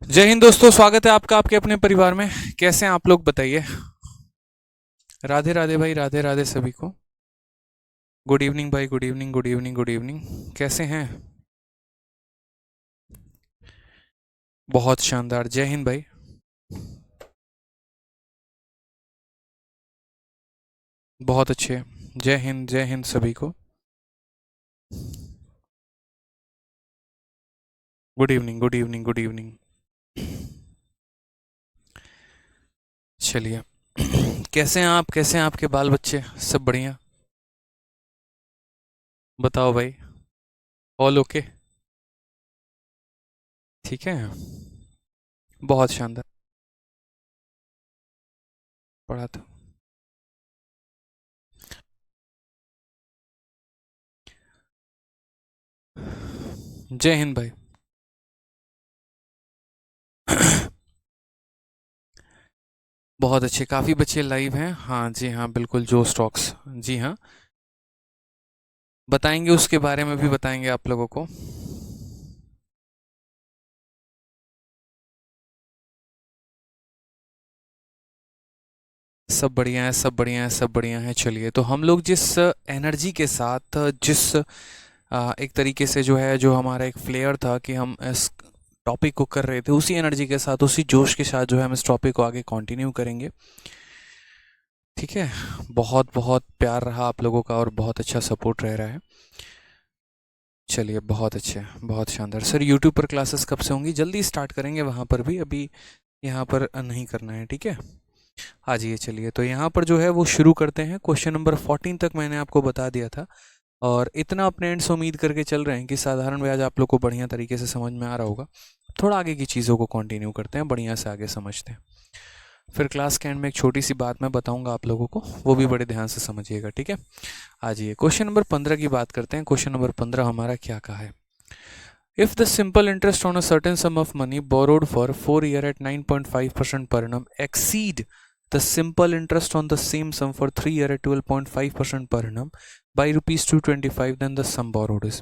जय हिंद दोस्तों, स्वागत है आपका आपके अपने परिवार में। कैसे हैं आप लोग, बताइए। राधे राधे भाई, राधे राधे सभी को। गुड इवनिंग भाई, good evening, good evening, good evening. कैसे हैं? बहुत शानदार। जय हिंद भाई। बहुत अच्छे। जय हिंद, जय हिंद सभी को। Good evening, good evening, good evening. चलिए। कैसे हैं आप, कैसे हैं आपके बाल बच्चे? सब बढ़िया? बताओ भाई। All okay? ठीक है। बहुत शानदार। पढ़ा था। जय हिंद भाई। बहुत अच्छे, काफ़ी बच्चे लाइव हैं। हाँ जी, हाँ बिल्कुल, जो स्टॉक्स। जी हाँ, बताएंगे, उसके बारे में भी बताएंगे आप लोगों को। सब बढ़िया है, सब बढ़िया है, सब बढ़िया है। चलिए, तो हम लोग जिस एनर्जी के साथ, जिस एक तरीके से जो है, जो हमारा एक फ्लेयर था कि हम इस टॉपिक को कर रहे थे, उसी एनर्जी के साथ, उसी जोश के साथ जो है हम इस टॉपिक को आगे कंटिन्यू करेंगे। ठीक है। बहुत बहुत प्यार रहा आप लोगों का और बहुत अच्छा सपोर्ट रह रहा है। चलिए, बहुत अच्छे, बहुत शानदार। सर, यूट्यूब पर क्लासेस कब से होंगी? जल्दी स्टार्ट करेंगे वहाँ पर भी, अभी यहाँ पर नहीं करना है, ठीक है। आ जाइए। चलिए, तो यहाँ पर जो है वो शुरू करते हैं। क्वेश्चन नंबर 14 तक मैंने आपको बता दिया था, और इतना अपने एंड से उम्मीद करके चल रहे हैं कि साधारण ब्याज आप लोग को बढ़िया तरीके से समझ में आ रहा होगा। थोड़ा आगे की चीज़ों को कंटिन्यू करते हैं, बढ़िया से आगे समझते हैं। फिर क्लास के एंड में एक छोटी सी बात मैं बताऊंगा आप लोगों को, वो भी बड़े ध्यान से समझिएगा, ठीक है। आ जाइए, क्वेश्चन नंबर 15 की बात करते हैं। क्वेश्चन नंबर 15 हमारा क्या कहा है? If the simple interest on a certain sum of money borrowed for 4 years at 9.5% per annum exceed the simple interest on the same sum for 3 years at 12.5% per annum by rupees 225, then the sum borrowed is।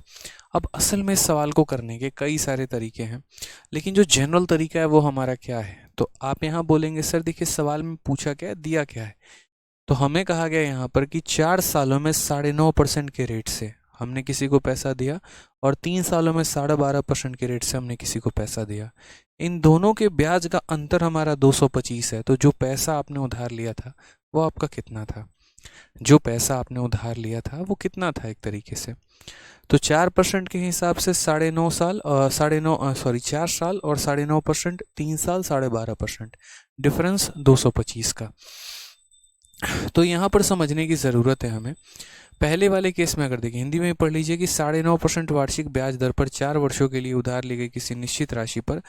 अब असल में इस सवाल को करने के कई सारे तरीके हैं, लेकिन जो जनरल तरीका है वो हमारा क्या है? तो आप यहाँ बोलेंगे, सर देखिए सवाल में पूछा क्या है, दिया क्या है। तो हमें कहा गया यहाँ पर कि 4 सालों में 9.5% के रेट से हमने किसी को पैसा दिया, और 3 सालों में 12.5% के रेट से हमने किसी को पैसा दिया। इन दोनों के ब्याज का अंतर हमारा 225 है। तो जो पैसा आपने उधार लिया था वो आपका कितना था? जो पैसा आपने उधार लिया था वो कितना था, एक तरीके से। तो 4% के हिसाब से 9.5 साल, 4 साल और 9.5%, 3 साल 12.5%, डिफरेंस 225 का। तो यहाँ पर समझने की ज़रूरत है हमें। पहले वाले केस में अगर देखिए, हिंदी में पढ़ लीजिए कि 9.5% वार्षिक ब्याज दर पर 4 वर्षों के लिए उधार ली गई किसी निश्चित राशि पर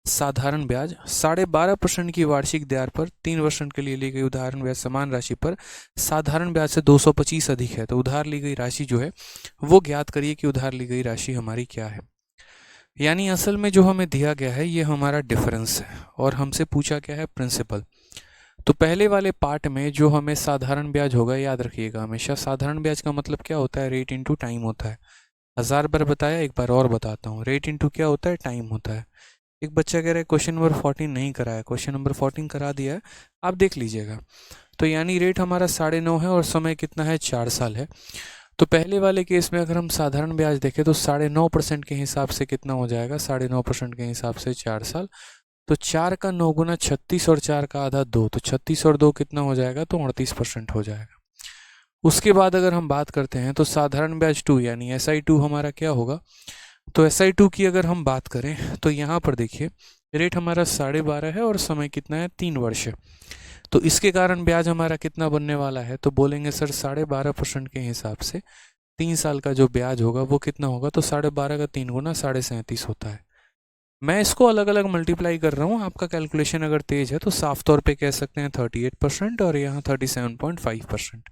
साधारण ब्याज 12.5% की वार्षिक दर पर 3 वर्ष के लिए ली गई उदाहरण ब्याज समान राशि पर साधारण ब्याज से 225 अधिक है। तो उधार ली गई राशि जो है वो ज्ञात करिए कि उधार ली गई राशि हमारी क्या है। यानी असल में जो हमें दिया गया है ये हमारा डिफरेंस है, और हमसे पूछा क्या है, प्रिंसिपल। तो पहले वाले पार्ट में जो हमें साधारण ब्याज होगा, याद रखिएगा हमेशा साधारण ब्याज का मतलब क्या होता है, रेट इनटू टाइम होता है। 1000 बार बताया, एक बार और बताता हूँ, रेट इनटू क्या होता है, टाइम होता है। एक बच्चा कह रहा है क्वेश्चन नंबर 14 नहीं कराया, क्वेश्चन नंबर 14 करा दिया है, आप देख लीजिएगा। तो यानी रेट हमारा 9.5 है और समय कितना है, 4 साल है। तो पहले वाले केस में अगर हम साधारण ब्याज देखें तो 9.5% के हिसाब से कितना हो जाएगा, 9.5% के हिसाब से 4 साल। तो 4 का 9 गुना 36 और 4 का ½ 2, तो 36 और 2 कितना हो जाएगा, तो 38% हो जाएगा। उसके बाद अगर हम बात करते हैं तो साधारण ब्याज 2 यानी SI2 हमारा क्या होगा। तो SI2 की अगर हम बात करें तो यहाँ पर देखिए रेट हमारा 12.5 है और समय कितना है, 3 वर्ष है। तो इसके कारण ब्याज हमारा कितना बनने वाला है, तो बोलेंगे सर 12.5% के हिसाब से 3 साल का जो ब्याज होगा वो कितना होगा, तो 12.5 का 3 गुना 37.5 होता है। मैं इसको अलग अलग मल्टीप्लाई कर रहा हूँ, आपका कैलकुलेशन अगर तेज है तो साफ तौर पे कह सकते हैं 38% और यहाँ 37.5%।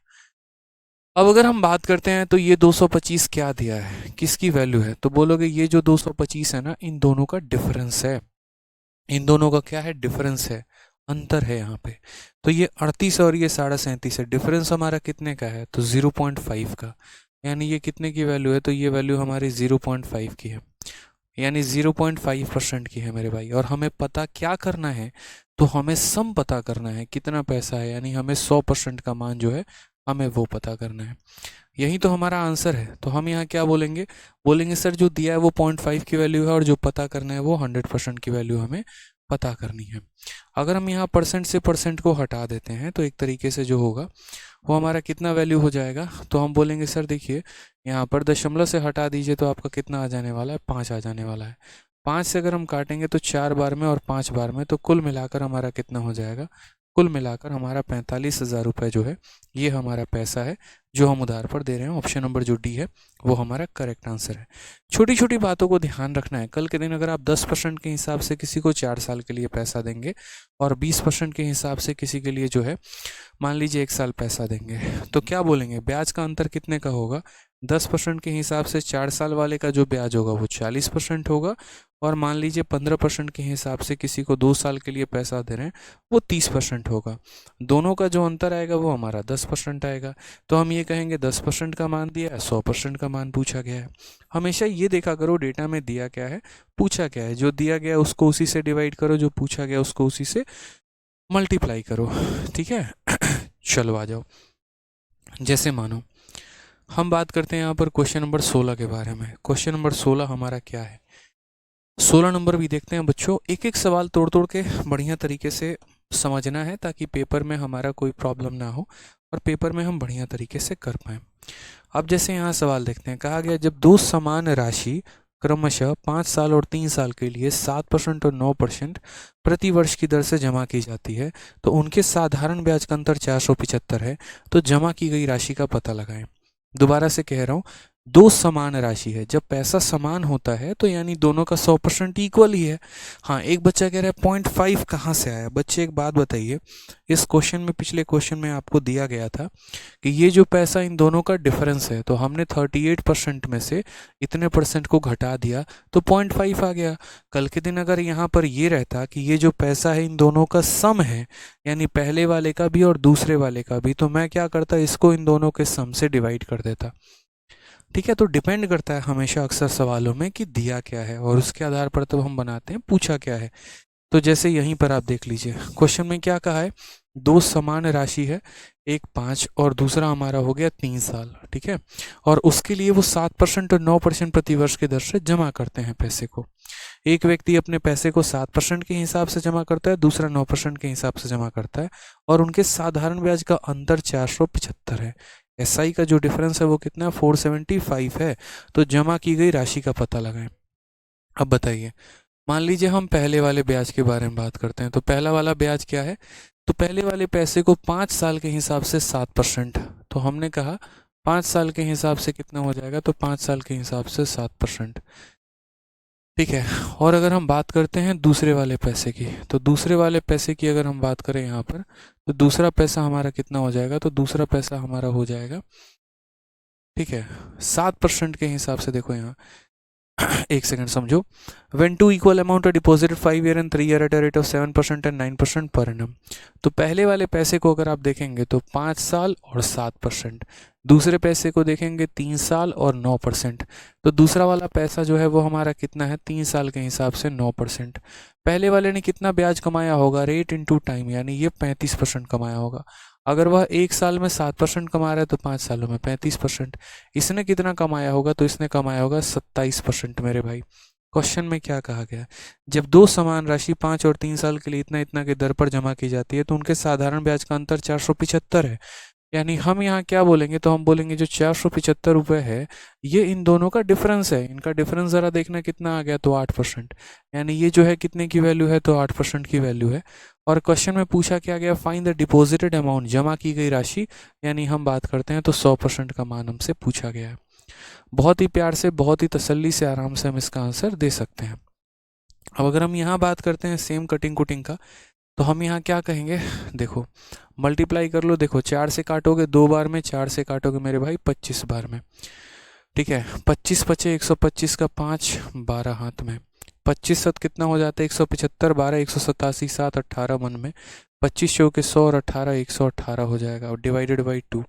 अब अगर हम बात करते हैं तो ये 225 क्या दिया है, किसकी वैल्यू है, तो बोलोगे ये जो 225 है ना, इन दोनों का डिफरेंस है। इन दोनों का क्या है, डिफरेंस है, अंतर है यहाँ पे। तो ये 38 और ये 37.5 है, डिफरेंस हमारा कितने का है, तो 0.5 का। यानी ये कितने की वैल्यू है, तो ये वैल्यू हमारी 0.5 की है। यानी 0.5% की है मेरे भाई। और हमें पता क्या करना है, तो हमें सम पता करना है कितना पैसा है, यानी हमें 100% का मान जो है हमें वो पता करना है। यही तो हमारा आंसर है। तो हम यहाँ क्या बोलेंगे, बोलेंगे सर जो दिया है वो 0.5 की वैल्यू है और जो पता करना है वो 100% की वैल्यू हमें पता करनी है। अगर हम यहाँ परसेंट से परसेंट को हटा देते हैं तो एक तरीके से जो होगा वो हमारा कितना वैल्यू हो जाएगा, तो हम बोलेंगे सर देखिए यहाँ पर दशमलव से हटा दीजिए तो आपका कितना आ जाने वाला है, 5 आ जाने वाला है। 5 से अगर हम काटेंगे तो 4 बार में और 5 बार में, तो कुल मिलाकर हमारा कितना हो जाएगा, कुल मिलाकर हमारा 45,000 रुपये जो है ये हमारा पैसा है जो हम उधार पर दे रहे हैं। ऑप्शन नंबर जो डी है वो हमारा करेक्ट आंसर है। छोटी छोटी बातों को ध्यान रखना है। कल के दिन अगर आप 10% के हिसाब से किसी को 4 साल के लिए पैसा देंगे और 20% के हिसाब से किसी के लिए जो है मान लीजिए 1 साल पैसा देंगे, तो क्या बोलेंगे ब्याज का अंतर कितने का होगा। 10% के हिसाब से 4 साल वाले का जो ब्याज होगा वो 40% होगा, और मान लीजिए 15% के हिसाब से किसी को 2 साल के लिए पैसा दे रहे हैं वो 30% होगा। दोनों का जो अंतर आएगा वो हमारा 10% आएगा। तो हम ये कहेंगे 10% का मान दिया है, 100% का मान पूछा गया है। हमेशा ये देखा करो डेटा में दिया क्या है, पूछा क्या है। जो दिया गया उसको उसी से डिवाइड करो, जो पूछा गया उसको उसी से मल्टीप्लाई करो, ठीक है। चलो आ जाओ। जैसे मानो हम बात करते हैं यहाँ पर क्वेश्चन नंबर 16 के बारे में। क्वेश्चन नंबर 16 हमारा क्या है, 16 नंबर भी देखते हैं बच्चों। एक एक सवाल तोड़ तोड़ के बढ़िया तरीके से समझना है ताकि पेपर में हमारा कोई प्रॉब्लम ना हो और पेपर में हम बढ़िया तरीके से कर पाएँ। अब जैसे यहाँ सवाल देखते हैं, कहा गया जब दो समान राशि क्रमशः 5 साल और 3 साल के लिए 7% और 9% प्रति वर्ष की दर से जमा की जाती है तो उनके साधारण ब्याज का अंतर 475 है, तो जमा की गई राशि का पता लगाएं। दोबारा से कह रहा हूँ, दो समान राशि है, जब पैसा समान होता है तो यानी दोनों का 100% इक्वल ही है। हाँ, एक बच्चा कह रहा है 0.5 कहाँ से आया। बच्चे एक बात बताइए, इस क्वेश्चन में पिछले क्वेश्चन में आपको दिया गया था कि ये जो पैसा इन दोनों का डिफरेंस है, तो हमने 38% में से इतने परसेंट को घटा दिया तो 0.5 आ गया। कल के दिन अगर यहाँ पर ये रहता कि ये जो पैसा है इन दोनों का सम है, यानी पहले वाले का भी और दूसरे वाले का भी, तो मैं क्या करता, इसको इन दोनों के सम से डिवाइड कर देता। ठीक है, तो डिपेंड करता है हमेशा अक्सर सवालों में कि दिया क्या है और उसके आधार पर तब हम बनाते हैं पूछा क्या है। तो जैसे यहीं पर आप देख लीजिए क्वेश्चन में क्या कहा है, दो समान राशि है, एक 5 और दूसरा हमारा हो गया 3 साल, ठीक है। और उसके लिए वो 7% और 9% प्रति वर्ष के दर से जमा करते हैं पैसे को। एक व्यक्ति अपने पैसे को 7% के हिसाब से जमा करता है, दूसरा 9% के हिसाब से जमा करता है, और उनके साधारण ब्याज का अंतर 475 है। एसआई का जो डिफरेंस है वो कितना है, 475 है। तो जमा की गई राशि का पता लगाएं। अब बताइए, मान लीजिए हम पहले वाले ब्याज के बारे में बात करते हैं। तो पहला वाला ब्याज क्या है, तो पहले वाले पैसे को 5 साल के हिसाब से 7%, तो हमने कहा 5 साल के हिसाब से कितना हो जाएगा, तो 5 साल के हिसाब से 7%, ठीक है। और अगर हम बात करते हैं दूसरे वाले पैसे की, तो दूसरे वाले पैसे की अगर हम बात करें यहाँ पर, तो दूसरा पैसा हमारा कितना हो जाएगा, तो दूसरा पैसा हमारा हो जाएगा, ठीक है, 7% के हिसाब से। देखो यहाँ एक सेकंड समझो। When two equal amount are deposited 5 year and 3 year at a rate of 7% and 9% per annum, तो पहले वाले पैसे को अगर आप देखेंगे तो 5 साल और 7%, दूसरे पैसे को देखेंगे 3 साल और 9%। तो दूसरा वाला पैसा जो है वो हमारा कितना है, 3 साल के हिसाब से 9%। पहले वाले ने कितना ब्याज कमाया होगा, रेट इनटू टाइम, यानी ये 35% कमाया होगा। अगर वह 1 साल में 7% कमा रहा है तो 5 सालों में 35%। इसने कितना कमाया होगा, तो इसने कमाया होगा 27% मेरे भाई। क्वेश्चन में क्या कहा गया, जब दो समान राशि 5 और 3 साल के लिए इतना इतना के दर पर जमा की जाती है तो उनके साधारण ब्याज का अंतर 475 है। यानी हम यहाँ क्या बोलेंगे, तो हम बोलेंगे जो 475 रुपये है ये इन दोनों का डिफरेंस है। इनका डिफरेंस ज़रा देखना कितना आ गया, तो 8%। यानी ये जो है कितने की वैल्यू है, तो 8% की वैल्यू है। और क्वेश्चन में पूछा क्या गया, फाइंड द डिपॉजिटेड अमाउंट, जमा की गई राशि, यानी हम बात करते हैं तो 100% का मान हमसे पूछा गया है। बहुत ही प्यार से, बहुत ही तसल्ली से, आराम से हम इसका आंसर दे सकते हैं। अब अगर हम यहाँ बात करते हैं सेम कटिंग कुटिंग का, तो हम यहाँ क्या कहेंगे, देखो मल्टीप्लाई कर लो। देखो 4 से काटोगे 2 बार में, 4 से काटोगे मेरे भाई 25 बार में, ठीक है। 25 पचे 125 का 5, 12 हाथ में, 25 सत कितना हो जाता है 175, 12 187, 7 18 मन में, 25 चौके 100 और 18 118 हो जाएगा, और डिवाइडेड बाई 2।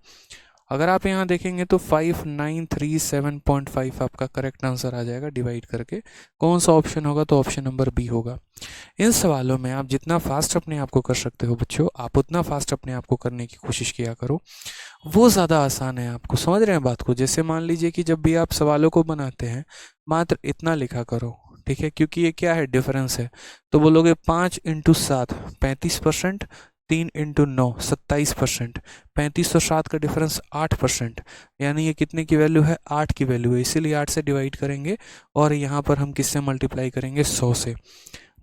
अगर आप यहाँ देखेंगे तो 5937.5 आपका करेक्ट आंसर आ जाएगा डिवाइड करके। कौन सा ऑप्शन होगा? तो ऑप्शन नंबर बी होगा। इन सवालों में आप जितना फास्ट अपने आप को कर सकते हो बच्चों, आप उतना फास्ट अपने आप को करने की कोशिश किया करो, वो ज़्यादा आसान है। आपको समझ रहे हैं बात को? जैसे मान लीजिए कि जब भी आप सवालों को बनाते हैं मात्र इतना लिखा करो, ठीक है, क्योंकि ये क्या है, डिफरेंस है। तो बोलोगे 5 × 7 35%, 3 × 9 27%, 35 और 7 का डिफरेंस 8%, यानी ये कितने की वैल्यू है? 8 की वैल्यू है, इसीलिए 8 से डिवाइड करेंगे और यहाँ पर हम किससे मल्टीप्लाई करेंगे? 100 से।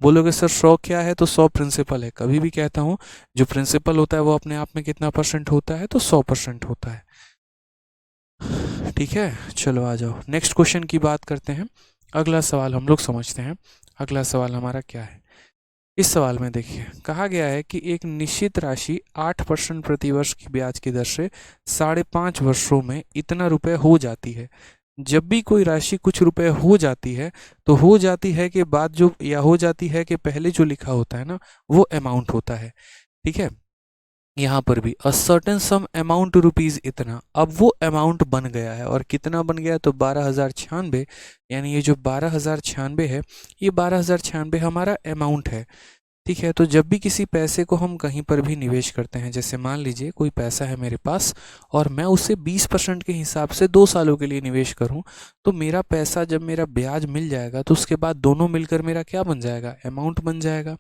बोलोगे सर 100 क्या है? तो 100 प्रिंसिपल है। कभी भी कहता हूँ जो प्रिंसिपल होता है वो अपने आप में कितना परसेंट होता है? तो 100% होता है। ठीक है, चलो आ जाओ नेक्स्ट क्वेश्चन की बात करते हैं। अगला सवाल हम लोग समझते हैं। अगला सवाल हमारा क्या है? इस सवाल में देखिए कहा गया है कि एक निश्चित राशि 8% प्रति वर्ष की ब्याज की दर से 5.5 वर्षों में इतना रुपए हो जाती है। जब भी कोई राशि कुछ रुपए हो जाती है तो हो जाती है के बाद जो, या हो जाती है के पहले जो लिखा होता है ना, वो अमाउंट होता है। ठीक है, यहाँ पर भी a certain sum amount rupees इतना, अब वो अमाउंट बन गया है। और कितना बन गया? तो 12,096। यानी ये जो 12,096 है, ये 12,096 हमारा अमाउंट है। ठीक है, तो जब भी किसी पैसे को हम कहीं पर भी निवेश करते हैं, जैसे मान लीजिए कोई पैसा है मेरे पास और मैं उसे 20% के हिसाब से 2 सालों के लिए निवेश करूं, तो मेरा पैसा जब मेरा ब्याज मिल जाएगा तो उसके बाद दोनों मिलकर मेरा क्या बन जाएगा? अमाउंट बन जाएगा।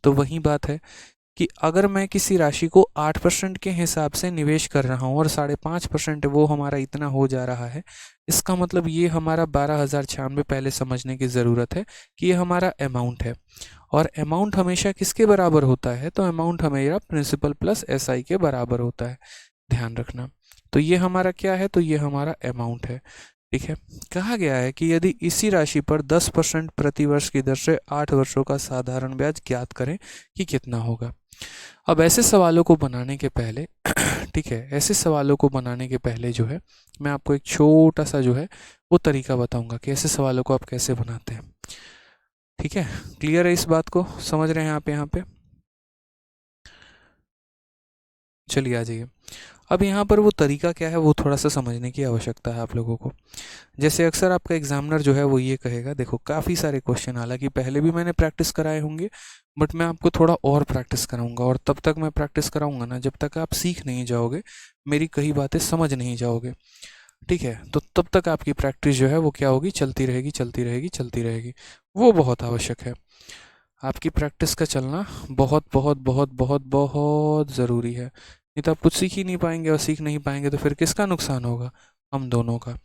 तो वही बात है कि अगर मैं किसी राशि को 8% के हिसाब से निवेश कर रहा हूँ और 5.5% वो हमारा इतना हो जा रहा है, इसका मतलब ये हमारा 12,096 पहले समझने की ज़रूरत है कि ये हमारा अमाउंट है। और अमाउंट हमेशा किसके बराबर होता है? तो अमाउंट हमेशा प्रिंसिपल प्लस एसआई के बराबर होता है, ध्यान रखना। तो ये हमारा क्या है? तो ये हमारा अमाउंट है। ठीक है, कहा गया है कि यदि इसी राशि पर 10% प्रति वर्ष की दर से 8 वर्षों का साधारण ब्याज ज्ञात करें कि कितना होगा। अब ऐसे सवालों को बनाने के पहले ठीक है, ऐसे सवालों को बनाने के पहले जो है मैं आपको एक छोटा सा जो है वो तरीका बताऊंगा कि ऐसे सवालों को आप कैसे बनाते हैं। ठीक है, क्लियर है इस बात को? समझ रहे हैं आप यहाँ पे? चलिए आ जाइए। अब यहाँ पर वो तरीका क्या है वो थोड़ा सा समझने की आवश्यकता है आप लोगों को। जैसे अक्सर आपका एग्जामिनर जो है वो ये कहेगा, देखो काफ़ी सारे क्वेश्चन, हालांकि पहले भी मैंने प्रैक्टिस कराए होंगे, बट मैं आपको थोड़ा और प्रैक्टिस कराऊंगा। और तब तक मैं प्रैक्टिस कराऊंगा ना जब तक आप सीख नहीं जाओगे, मेरी कई बातें समझ नहीं जाओगे। ठीक है, तो तब तक आपकी प्रैक्टिस जो है वो क्या होगी? चलती रहेगी, चलती रहेगी, चलती रहेगी। वो बहुत आवश्यक है। आपकी प्रैक्टिस का चलना बहुत बहुत बहुत बहुत बहुत ज़रूरी है। नहीं तो आप कुछ सीख ही नहीं पाएंगे, और सीख नहीं पाएंगे तो फिर किसका नुकसान होगा? हम दोनों का।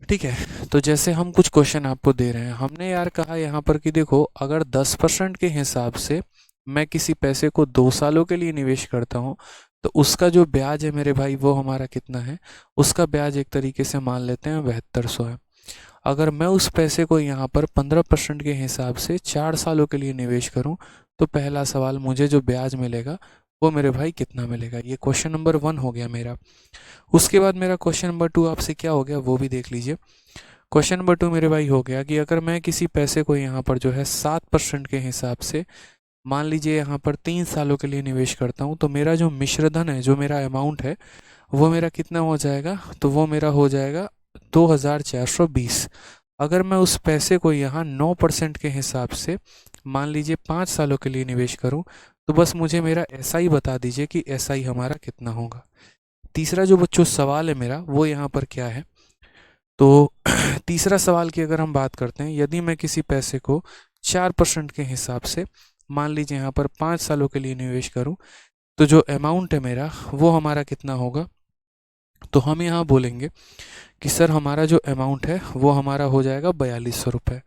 ठीक है, तो जैसे हम कुछ क्वेश्चन आपको दे रहे हैं, हमने यार कहा यहाँ पर कि देखो अगर 10% के हिसाब से मैं किसी पैसे को 2 सालों के लिए निवेश करता हूँ, तो उसका जो ब्याज है मेरे भाई वो हमारा कितना है? उसका ब्याज एक तरीके से मान लेते हैं 7200 है। अगर मैं उस पैसे को यहाँ पर 15% के हिसाब से 4 सालों के लिए निवेश करूँ, तो पहला सवाल, मुझे जो ब्याज मिलेगा वो मेरे भाई कितना मिलेगा? ये क्वेश्चन नंबर 1 हो गया मेरा। उसके बाद मेरा क्वेश्चन नंबर 2 आपसे क्या हो गया वो भी देख लीजिए। क्वेश्चन नंबर 2 मेरे भाई हो गया कि अगर मैं किसी पैसे को यहाँ पर जो है 7% के हिसाब से, मान लीजिए यहाँ पर 3 सालों के लिए निवेश करता हूँ, तो मेरा जो मिश्रधन है, जो मेरा अमाउंट है, वो मेरा कितना हो जाएगा? तो वो मेरा हो जाएगा 2,420। अगर मैं उस पैसे को यहाँ 9% के हिसाब से मान लीजिए 5 सालों के लिए निवेश करूँ, तो बस मुझे मेरा एसआई बता दीजिए कि एसआई हमारा कितना होगा। तीसरा जो बच्चों सवाल है मेरा वो यहाँ पर क्या है? तो तीसरा सवाल की अगर हम बात करते हैं, यदि मैं किसी पैसे को 4% के हिसाब से मान लीजिए यहाँ पर 5 सालों के लिए निवेश करूँ, तो जो अमाउंट है मेरा वो हमारा कितना होगा? तो हम यहाँ बोलेंगे कि सर हमारा जो अमाउंट है वो हमारा हो जाएगा 4200 रुपये।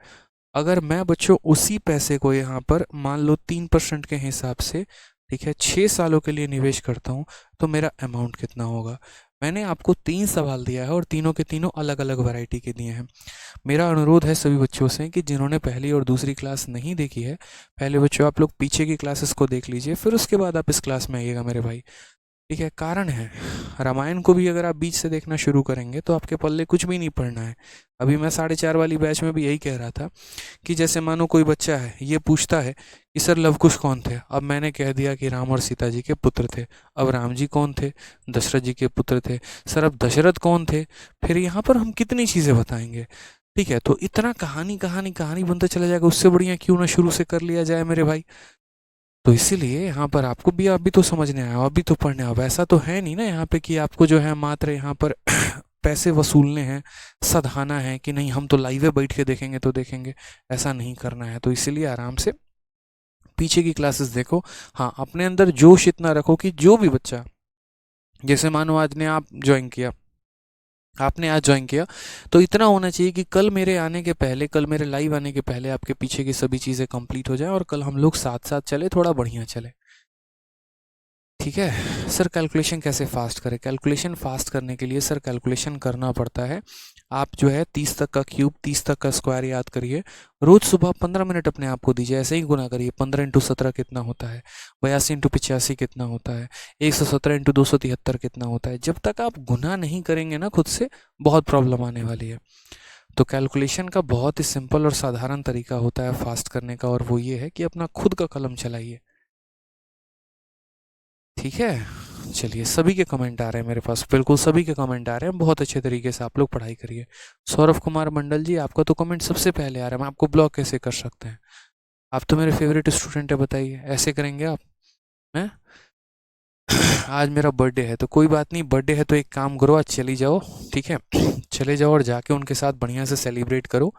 अगर मैं बच्चों उसी पैसे को यहाँ पर मान लो 3% के हिसाब से, ठीक है, 6 सालों के लिए निवेश करता हूँ, तो मेरा अमाउंट कितना होगा? मैंने आपको 3 सवाल दिया है और तीनों के तीनों अलग अलग वैरायटी के दिए हैं। मेरा अनुरोध है सभी बच्चों से कि जिन्होंने पहली और दूसरी क्लास नहीं देखी है, पहले बच्चों आप लोग पीछे की क्लासेस को देख लीजिए, फिर उसके बाद आप इस क्लास में आइएगा मेरे भाई। ठीक है, कारण है। रामायण को भी अगर आप बीच से देखना शुरू करेंगे तो आपके पल्ले कुछ भी नहीं पड़ना है। अभी मैं 4:30 वाली बैच में भी यही कह रहा था कि जैसे मानो कोई बच्चा है, ये पूछता है कि सर लव कुश कौन थे। अब मैंने कह दिया कि राम और सीता जी के पुत्र थे। अब राम जी कौन थे? दशरथ जी के पुत्र थे। सर अब दशरथ कौन थे? फिर यहाँ पर हम कितनी चीज़ें बताएंगे। ठीक है, तो इतना कहानी कहानी कहानी बनता चला जाएगा। उससे बढ़िया क्यों ना शुरू से कर लिया जाए मेरे भाई। तो इसीलिए यहाँ पर आपको भी अभी तो समझने आया, अभी तो पढ़ने आओ। ऐसा तो है नहीं ना यहाँ पे कि आपको जो है मात्र यहाँ पर पैसे वसूलने हैं, सधाना है कि नहीं हम तो लाइव बैठ के देखेंगे तो देखेंगे। ऐसा नहीं करना है। तो इसीलिए आराम से पीछे की क्लासेस देखो। हाँ, अपने अंदर जोश इतना रखो कि जो भी बच्चा, जैसे मानो आज ने आप ज्वाइन किया, आपने आज ज्वाइन किया, तो इतना होना चाहिए कि कल मेरे आने के पहले, कल मेरे लाइव आने के पहले आपके पीछे की सभी चीज़ें कंप्लीट हो जाए और कल हम लोग साथ साथ चले, थोड़ा बढ़िया चले। ठीक है सर, कैलकुलेशन कैसे फास्ट करें? कैलकुलेशन फास्ट करने के लिए सर कैलकुलेशन करना पड़ता है। आप जो है 30 तक का क्यूब, 30 तक का स्क्वायर याद करिए। रोज सुबह 15 मिनट अपने आप को दीजिए, ऐसे ही गुना करिए। 15 × 17 कितना होता है? 82 × 85 कितना होता है? 117 × 273 कितना होता है? जब तक आप गुना नहीं करेंगे ना खुद से, बहुत प्रॉब्लम आने वाली है। तो कैलकुलेशन का बहुत ही सिंपल और साधारण तरीका होता है फास्ट करने का, और वो ये है कि अपना खुद का कलम चलाइए। ठीक है, चलिए सभी के कमेंट आ रहे हैं मेरे पास, बिल्कुल सभी के कमेंट आ रहे हैं। बहुत अच्छे तरीके से आप लोग पढ़ाई करिए। सौरभ कुमार मंडल जी, आपका तो कमेंट सबसे पहले आ रहा है। मैं आपको ब्लॉक कैसे कर सकते हैं? आप तो मेरे फेवरेट स्टूडेंट है, बताइए ऐसे करेंगे आप हैं? आज मेरा बर्थडे है, तो कोई बात नहीं, बर्थडे है तो एक काम करो, आज चली जाओ। ठीक है चले जाओ और जाके उनके साथ बढ़िया से सेलिब्रेट करो।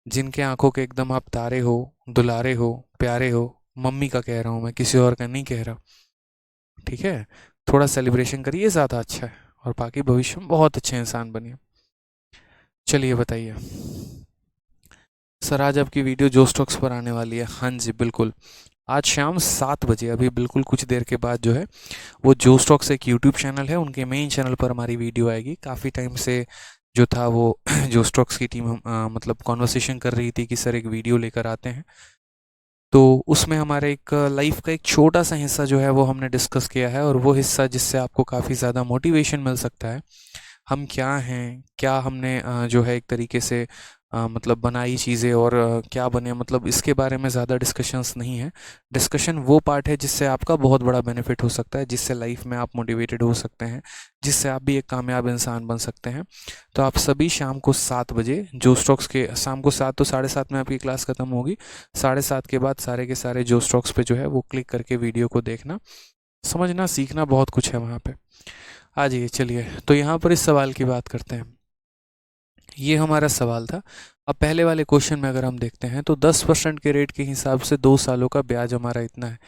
जिनके आंखों के एकदम आप तारे हो, दुलारे हो, प्यारे हो। मम्मी का कह रहा हूँ मैं, किसी और का नहीं कह रहा। ठीक है, थोड़ा सेलिब्रेशन करिए, ज़्यादा अच्छा है। और बाकी भविष्य में बहुत अच्छे इंसान बनिए। चलिए बताइए सर, आज आपकी वीडियो जो स्टॉक्स पर आने वाली है? हाँ जी बिल्कुल, आज शाम 7 बजे, अभी बिल्कुल कुछ देर के बाद जो है वो जो स्टॉक्स एक यूट्यूब चैनल है, उनके मेन चैनल पर हमारी वीडियो आएगी। काफ़ी टाइम से जो था वो जो स्टॉक्स की टीम मतलब कॉन्वर्सेशन कर रही थी कि सर एक वीडियो लेकर आते हैं। तो उसमें हमारे एक लाइफ का एक छोटा सा हिस्सा जो है वो हमने डिस्कस किया है, और वो हिस्सा जिससे आपको काफ़ी ज़्यादा मोटिवेशन मिल सकता है। हम क्या हैं, क्या हमने जो है एक तरीके से मतलब बनाई चीज़ें, और क्या बने, मतलब इसके बारे में ज़्यादा डिस्कशंस नहीं है। डिस्कशन वो पार्ट है जिससे आपका बहुत बड़ा बेनिफिट हो सकता है, जिससे लाइफ में आप मोटिवेटेड हो सकते हैं, जिससे आप भी एक कामयाब इंसान बन सकते हैं। तो आप सभी शाम को 7 बजे जो स्टॉक्स के, शाम को 7 तो 7:30 में आपकी क्लास ख़त्म होगी। 7:30 के बाद सारे के सारे जो स्टॉक्स पे जो है वो क्लिक करके वीडियो को देखना, समझना, सीखना बहुत कुछ है वहाँ पे। आ जाइए, चलिए तो यहाँ पर इस सवाल की बात करते हैं। ये हमारा सवाल था। अब पहले वाले क्वेश्चन में अगर हम देखते हैं तो 10% के रेट के हिसाब से 2 सालों का ब्याज हमारा इतना है।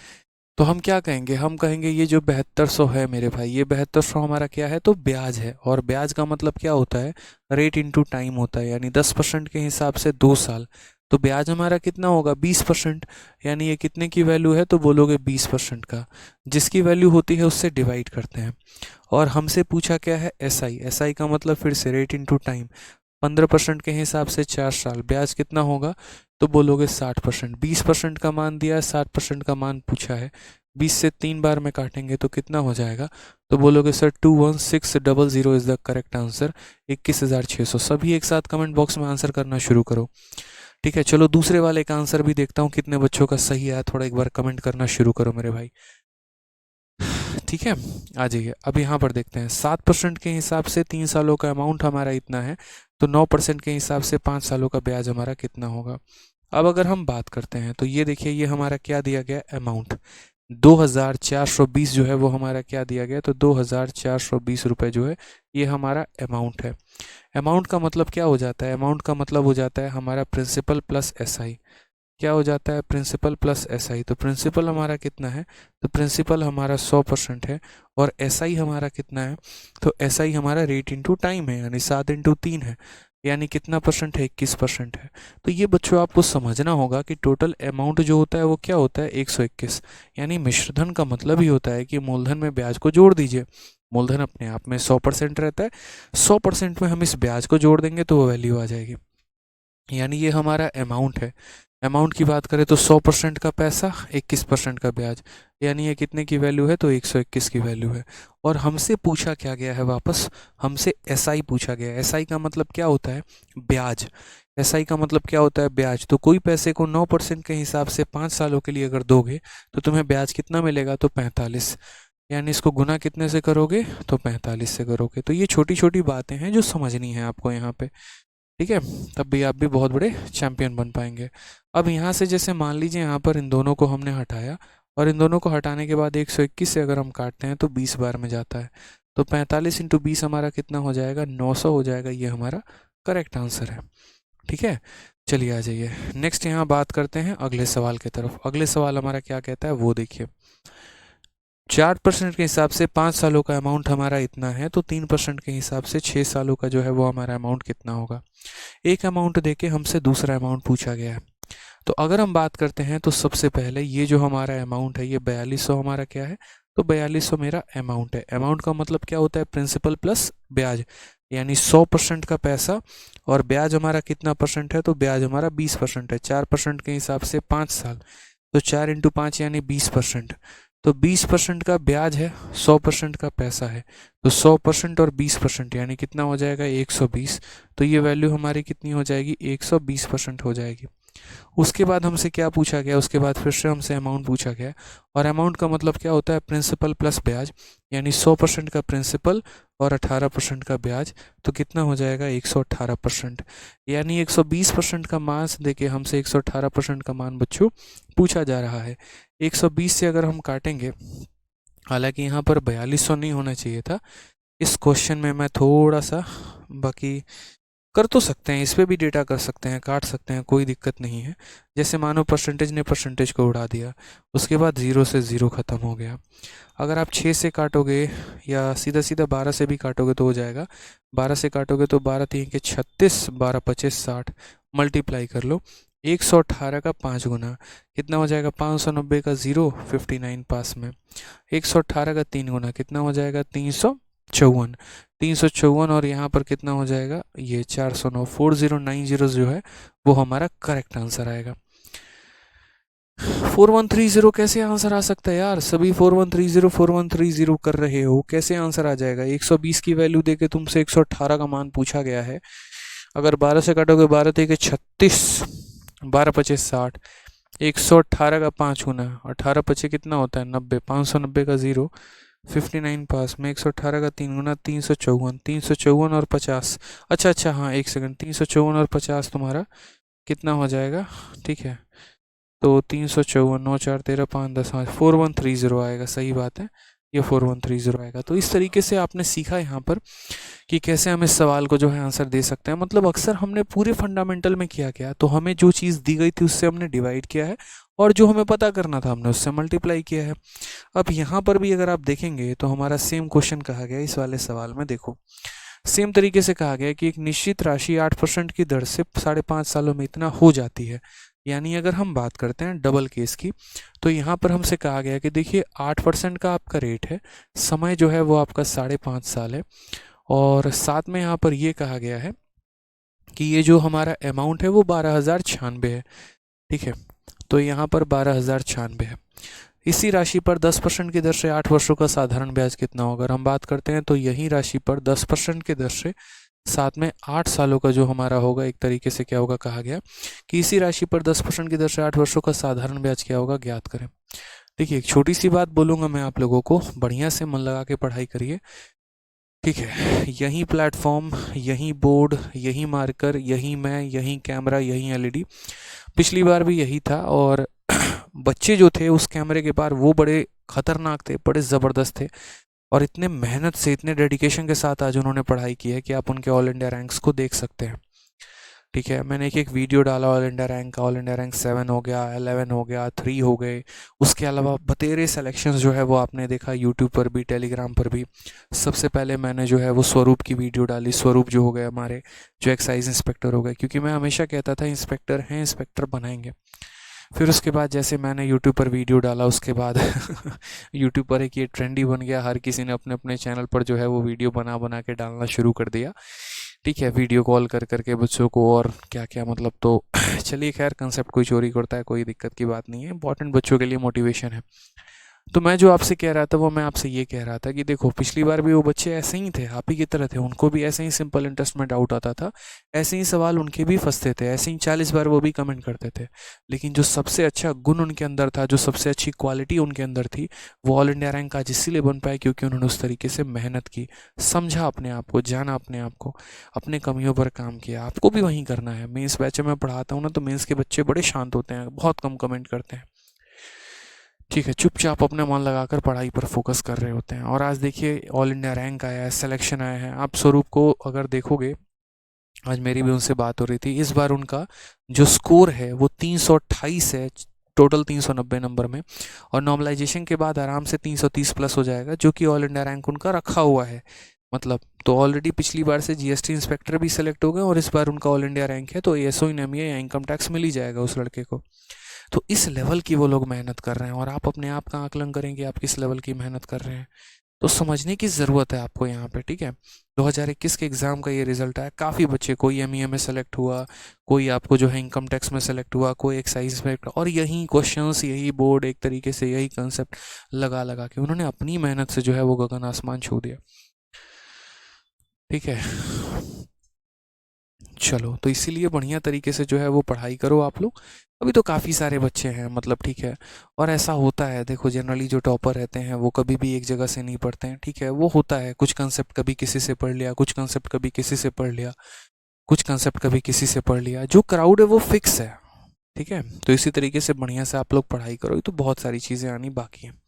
तो हम क्या कहेंगे? हम कहेंगे ये जो 7200 है मेरे भाई, ये 7200 हमारा क्या है? तो ब्याज है। और ब्याज का मतलब क्या होता है? रेट इनटू टाइम होता है। यानी 10% के हिसाब से 2 साल, तो ब्याज हमारा कितना होगा? 20%। यानी ये कितने की वैल्यू है? तो बोलोगे 20% का। जिसकी वैल्यू होती है उससे डिवाइड करते हैं। और हमसे पूछा क्या है? SI। SI का मतलब फिर से रेट इनटू टाइम। 15% के हिसाब से 4 साल, ब्याज कितना होगा? तो बोलोगे 60%। 20% का मान दिया है, 60% का मान पूछा है। 20 से 3 बार में काटेंगे तो कितना हो जाएगा? तो बोलोगे sir 21600 is the correct answer. 21,600। सभी एक साथ कमेंट बॉक्स में आंसर करना शुरू करो। ठीक है, चलो दूसरे वाले का आंसर भी देखता हूँ कितने बच्चों का सही आया। थोड़ा एक बार कमेंट करना शुरू करो मेरे भाई। ठीक है, आ जाइए। अब यहाँ पर देखते हैं 7% के हिसाब से 3 सालों का अमाउंट हमारा इतना है, तो 9% के हिसाब से 5 सालों का ब्याज हमारा कितना होगा? अब अगर हम बात करते हैं तो ये देखिए, ये हमारा क्या दिया गया? अमाउंट 2420 जो है वो हमारा क्या दिया गया? तो 2420 रुपये जो है ये हमारा अमाउंट है। अमाउंट का मतलब क्या हो जाता है? अमाउंट का मतलब हो जाता है हमारा प्रिंसिपल प्लस SI। क्या हो जाता है? Principal plus SI। तो प्रिंसिपल हमारा कितना है? तो प्रिंसिपल हमारा 100% है। और SI हमारा कितना है? तो SI हमारा रेट इंटू टाइम है, यानी 7 × 3 है। यानी कितना परसेंट है? 21% है। तो ये बच्चों आपको समझना होगा कि टोटल अमाउंट जो होता है वो क्या होता है? 121। यानी मिश्रधन का मतलब ही होता है कि मूलधन में ब्याज को जोड़ दीजिए। मूलधन अपने आप में 100% रहता है, 100% में हम इस ब्याज को जोड़ देंगे तो वो वैल्यू आ जाएगी। यानी ये हमारा अमाउंट है। अमाउंट की बात करें तो 100% का पैसा, 21% का ब्याज, यानी ये कितने की वैल्यू है, तो 121 की वैल्यू है। और हमसे पूछा क्या गया है वापस, हमसे एसआई पूछा गया है। एसआई का मतलब क्या होता है, ब्याज। एसआई का मतलब क्या होता है, ब्याज। तो कोई पैसे को 9% के हिसाब से 5 सालों के लिए अगर दोगे तो तुम्हें ब्याज कितना मिलेगा, तो 45। यानी इसको गुना कितने से करोगे, तो 45 से करोगे। तो ये छोटी छोटी बातें हैं जो समझनी है आपको यहाँ पे, ठीक है। तब भी आप भी बहुत बड़े चैंपियन बन पाएंगे। अब यहाँ से जैसे मान लीजिए यहाँ पर इन दोनों को हमने हटाया, और इन दोनों को हटाने के बाद 121 से अगर हम काटते हैं तो 20 बार में जाता है। तो 45 इंटू 20 हमारा कितना हो जाएगा, 900 हो जाएगा। ये हमारा करेक्ट आंसर है, ठीक है। चलिए आ जाइए नेक्स्ट, यहाँ बात करते हैं अगले सवाल की तरफ। अगले सवाल हमारा क्या कहता है वो देखिए। 4% के हिसाब से 5 सालों का अमाउंट हमारा इतना है, तो 3% के हिसाब से 6 सालों का जो है वो हमारा अमाउंट कितना होगा। एक अमाउंट देके हमसे दूसरा अमाउंट पूछा गया है। तो अगर हम बात करते हैं तो सबसे पहले ये जो हमारा अमाउंट है, ये 4200 हमारा क्या है, तो 4200 मेरा अमाउंट है। अमाउंट का मतलब क्या होता है, प्रिंसिपल प्लस ब्याज, यानी 100% का पैसा। और ब्याज हमारा कितना परसेंट है, तो ब्याज हमारा 20% है। 4% के हिसाब से 5 साल, तो 4 इंटू 5 यानी 20%। तो 20% का ब्याज है, 100% का पैसा है। तो 100% और 20% यानी कितना हो जाएगा, 120। तो ये वैल्यू हमारी कितनी हो जाएगी, 120% हो जाएगी। उसके बाद हमसे क्या पूछा गया, उसके बाद फिर से हमसे अमाउंट पूछा गया। और अमाउंट का मतलब क्या होता है, प्रिंसिपल प्लस ब्याज, यानी 100% का प्रिंसिपल और 18% का ब्याज। तो कितना हो जाएगा, 118%। यानी 120% का मान देके हमसे 118% का मान बच्चों पूछा जा रहा है। 120 से अगर हम काटेंगे, हालांकि यहाँ पर 4200 नहीं होना चाहिए था। इस क्वेश्चन में मैं थोड़ा सा, बाकी कर तो सकते हैं, इस पे भी डेटा कर सकते हैं, काट सकते हैं, कोई दिक्कत नहीं है। जैसे मानो परसेंटेज ने परसेंटेज को उड़ा दिया, उसके बाद 0 से 0 ख़त्म हो गया। अगर आप 6 से काटोगे या सीधा सीधा 12 से भी काटोगे तो हो जाएगा। 12 से काटोगे तो 12 3 के 36, 12 25 60, मल्टीप्लाई कर लो। 118 का 5 गुना कितना हो जाएगा, 590 का 0, 59 पास में। 118 का 3 गुना कितना हो जाएगा, 354। 354 और यहाँ पर कितना हो जाएगा, ये 409। 4090 जो है वो हमारा करेक्ट आंसर आएगा। 4130 कैसे आंसर आ सकता है यार, सभी 4130 4130 कर रहे हो, कैसे आंसर आ जाएगा। 120 की वैल्यू देके तुमसे 118 का मान पूछा गया है। अगर 12 से काटोगे, 12 3 के 36, 12 25 60, 118 का 5 गुना, 18 पचे कितना होता है, 90, 590 का 0, 59 पास में। 118 का 3 गुना, 354, 354 और 50। अच्छा हाँ, एक सेकंड, 354 और 50 तुम्हारा कितना हो जाएगा, ठीक है। तो 354, 9 4 13 5 10, हाँ 4130 आएगा, सही बात है, ये 4130 आएगा। तो इस तरीके से आपने सीखा यहाँ पर कि कैसे हम इस सवाल को जो है आंसर दे सकते हैं। मतलब अक्सर हमने पूरे फंडामेंटल में किया क्या, तो हमें जो चीज़ दी गई थी उससे हमने डिवाइड किया है, और जो हमें पता करना था हमने उससे मल्टीप्लाई किया है। अब यहाँ पर भी अगर आप देखेंगे तो हमारा सेम क्वेश्चन कहा गया इस वाले सवाल में। देखो सेम तरीके से कहा गया कि एक निश्चित राशि 8% की दर से 5.5 सालों में इतना हो जाती है। यानी अगर हम बात करते हैं डबल केस की, तो यहाँ पर हमसे कहा गया कि देखिए 8% का आपका रेट है, समय जो है वो आपका 5.5 साल है, और साथ में यहाँ पर ये कहा गया है कि ये जो हमारा अमाउंट है वो 12,096 है, ठीक है। तो यहाँ पर 12,096 है। इसी राशि पर 10% की दर से 8 वर्षों का साधारण ब्याज कितना होगा। अगर हम बात करते हैं तो यही राशि पर 10% की दर से साथ में 8 सालों का जो हमारा होगा, एक तरीके से क्या होगा, कहा गया कि इसी राशि पर 10% की दर से 8 वर्षों का साधारण ब्याज क्या होगा, ज्ञात करें। देखिए एक छोटी सी बात बोलूँगा मैं आप लोगों को, बढ़िया से मन लगा के पढ़ाई करिए, ठीक है। यही प्लेटफॉर्म, यही बोर्ड, यही मार्कर, यही मैं, यही कैमरा, यही एलईडी, पिछली बार भी यही था। और बच्चे जो थे उस कैमरे के पार वो बड़े खतरनाक थे, बड़े ज़बरदस्त थे, और इतने मेहनत से, इतने डेडिकेशन के साथ आज उन्होंने पढ़ाई की है कि आप उनके ऑल इंडिया रैंक्स को देख सकते हैं, ठीक है। मैंने एक वीडियो डाला ऑल इंडिया रैंक का, ऑल इंडिया रैंक 7 हो गया, 11 हो गया, 3 हो गए। उसके अलावा बतेरे सेलेक्शंस जो है वो आपने देखा यूट्यूब पर भी, टेलीग्राम पर भी। सबसे पहले मैंने जो है वो स्वरूप की वीडियो डाली, स्वरूप जो हो गए हमारे, जो एक्साइज इंस्पेक्टर हो गए, क्योंकि मैं हमेशा कहता था इंस्पेक्टर हैं, इंस्पेक्टर बनाएंगे। फिर उसके बाद जैसे मैंने यूट्यूब पर वीडियो डाला, उसके बाद यूट्यूब पर एक ये ट्रेंड ही बन गया, हर किसी ने अपने अपने चैनल पर जो है वो वीडियो बना बना के डालना शुरू कर दिया। ठीक है, वीडियो कॉल कर करके बच्चों को और क्या क्या मतलब। तो चलिए खैर, कंसेप्ट कोई चोरी करता है, कोई दिक्कत की बात नहीं है, इंपॉर्टेंट बच्चों के लिए मोटिवेशन है। तो मैं जो आपसे कह रहा था वो मैं आपसे ये कह रहा था कि देखो, पिछली बार भी वो बच्चे ऐसे ही थे, आप ही की तरह थे, उनको भी ऐसे ही सिंपल इंटरेस्ट में डाउट आता था, ऐसे ही सवाल उनके भी फंसते थे, ऐसे ही 40 बार वो भी कमेंट करते थे। लेकिन जो सबसे अच्छा गुण उनके अंदर था, जो सबसे अच्छी क्वालिटी उनके अंदर थी, वो ऑल इंडिया रैंक आज इसीलिए बन पाए क्योंकि उन्होंने उस तरीके से मेहनत की, समझा अपने आप को, जाना अपने आप को, अपने कमियों पर काम किया। आपको भी वही करना है। मेंस बैच में पढ़ाता हूँ ना, तो मेंस के बच्चे बड़े शांत होते हैं, बहुत कम कमेंट करते हैं। ठीक है, चुपचाप अपना मन लगाकर पढ़ाई पर फोकस कर रहे होते हैं। और आज देखिए, ऑल इंडिया रैंक आया है, सिलेक्शन आया है। आप स्वरूप को अगर देखोगे, आज मेरी भी उनसे बात हो रही थी, इस बार उनका जो स्कोर है वो 328 है, टोटल 390 नंबर में। और नॉर्मलाइजेशन के बाद आराम से 330 प्लस हो जाएगा, जो कि ऑल इंडिया रैंक उनका रखा हुआ है। मतलब तो ऑलरेडी पिछली बार से जीएसटी इंस्पेक्टर भी सिलेक्ट हो गए, और इस बार उनका ऑल इंडिया रैंक है, तो एएसओ इन एमईए या इनकम टैक्स मिल ही जाएगा उस लड़के को। तो इस लेवल की वो लोग मेहनत कर रहे हैं, और आप अपने आप का आकलन करेंगे आप किस लेवल की मेहनत कर रहे हैं। तो समझने की ज़रूरत है आपको यहाँ पे। ठीक है, 2021 के एग्ज़ाम का ये रिजल्ट आया, काफ़ी बच्चे, कोई एमईए में सेलेक्ट हुआ, कोई आपको जो है इनकम टैक्स में सेलेक्ट हुआ, कोई एक्साइज में, और यही क्वेश्चंस, यही बोर्ड, एक तरीके से यही कंसेप्ट लगा लगा के उन्होंने अपनी मेहनत से जो है वो गगन आसमान छू दिया। ठीक है, चलो, तो इसीलिए बढ़िया तरीके से जो है वो पढ़ाई करो आप लोग। अभी तो काफ़ी सारे बच्चे हैं, मतलब ठीक है। और ऐसा होता है, देखो जनरली जो टॉपर रहते हैं वो कभी भी एक जगह से नहीं पढ़ते हैं। ठीक है, वो होता है, कुछ कंसेप्ट कभी किसी से पढ़ लिया, कुछ कंसेप्ट कभी किसी से पढ़ लिया, कुछ कंसेप्ट कभी किसी से पढ़ लिया। जो क्राउड है वो फिक्स है। ठीक है, तो इसी तरीके से बढ़िया से आप लोग पढ़ाई करो, ये तो बहुत सारी चीज़ें आनी बाकी हैं।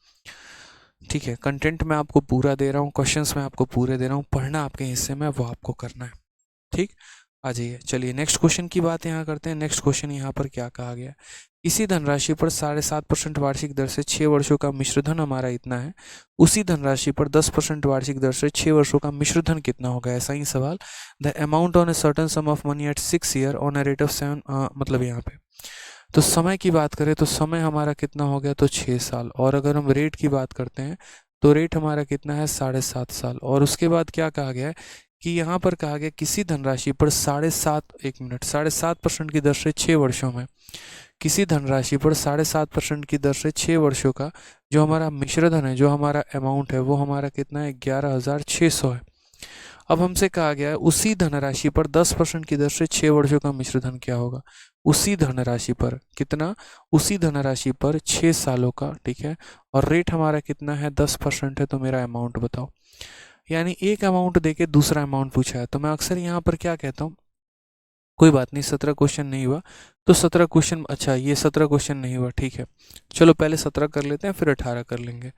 ठीक है, कंटेंट मैं आपको पूरा दे रहा हूँ, क्वेश्चंस मैं आपको पूरे दे रहा हूँ, पढ़ना आपके हिस्से में, वो आपको करना है। ठीक, आ जाइए, चलिए नेक्स्ट क्वेश्चन की बात यहाँ करते हैं। नेक्स्ट क्वेश्चन यहाँ पर क्या कहा गया है, इसी धनराशि पर 7.5% वार्षिक दर से 6 वर्षों का मिश्रधन हमारा इतना है, उसी धनराशि पर 10% वार्षिक दर से 6 वर्षों का मिश्रधन कितना होगा, ऐसा ही सवाल। The amount on a certain some of money at 6 year on a rate of 7, मतलब यहाँ पे तो समय की बात करें तो समय हमारा कितना हो गया, तो 6 साल। और अगर हम रेट की बात करते हैं तो रेट हमारा कितना है, 7.5 साल। और उसके बाद क्या कहा गया है कि यहाँ पर कहा गया किसी धनराशि पर 7.5% की दर से 6 वर्षों में, किसी धनराशि पर 7.5% की दर से 6 वर्षों का जो हमारा मिश्रधन है, जो हमारा अमाउंट है, वो हमारा कितना है, 11,600 है। अब हमसे कहा गया है उसी धनराशि पर 10% की दर से 6 वर्षों का मिश्रधन क्या होगा। उसी धनराशि पर कितना, उसी धनराशि पर 6 सालों का। ठीक है, और रेट हमारा कितना है, 10% है, तो मेरा अमाउंट बताओ। यानी एक अमाउंट देके दूसरा अमाउंट पूछा है, तो मैं अक्सर यहाँ पर क्या कहता हूँ, कोई बात नहीं, 17 क्वेश्चन नहीं हुआ तो 17 क्वेश्चन, अच्छा ये 17 क्वेश्चन नहीं हुआ, ठीक है, चलो पहले 17 कर लेते हैं, फिर 18 कर लेंगे।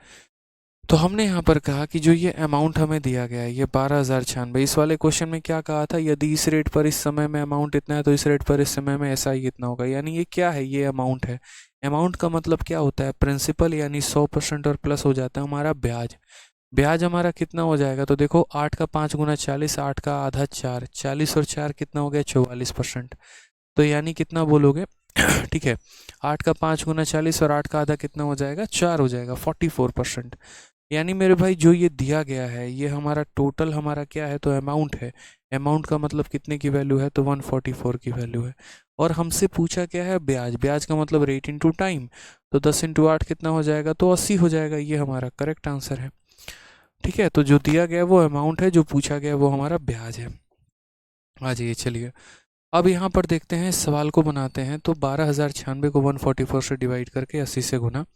तो हमने यहाँ पर कहा कि जो ये अमाउंट हमें दिया गया है, ये 12,096, इस वाले क्वेश्चन में क्या कहा था, यदि इस रेट पर इस समय में अमाउंट इतना है तो इस रेट पर इस समय में ऐसा ही कितना होगा। यानी ये क्या है, ये अमाउंट है। अमाउंट का मतलब क्या होता है, प्रिंसिपल, यानी 100% और प्लस हो जाता है हमारा ब्याज। ब्याज हमारा कितना हो जाएगा, तो देखो 8 का 5 गुना 40, 8 का आधा 4, 40 और 4 कितना हो गया, 44%। तो यानी कितना बोलोगे, ठीक है, 8 का 5 गुना 40 और 8 का आधा कितना हो जाएगा, 4 हो जाएगा, 44%। यानी मेरे भाई जो ये दिया गया है, ये हमारा टोटल हमारा क्या है, तो अमाउंट है। अमाउंट का मतलब कितने की वैल्यू है, तो 144 की वैल्यू है। और हमसे पूछा क्या है, ब्याज। ब्याज का मतलब रेट इंटू टाइम, तो 10 इंटू 8 कितना हो जाएगा, तो 80 हो जाएगा। ये हमारा करेक्ट आंसर है। ठीक है, तो जो दिया गया वो अमाउंट है, जो पूछा गया वो हमारा ब्याज है। आ जाइए, चलिए अब यहाँ पर देखते हैं, इस सवाल को बनाते हैं। तो 12,096 को 144 से डिवाइड करके 80 से गुना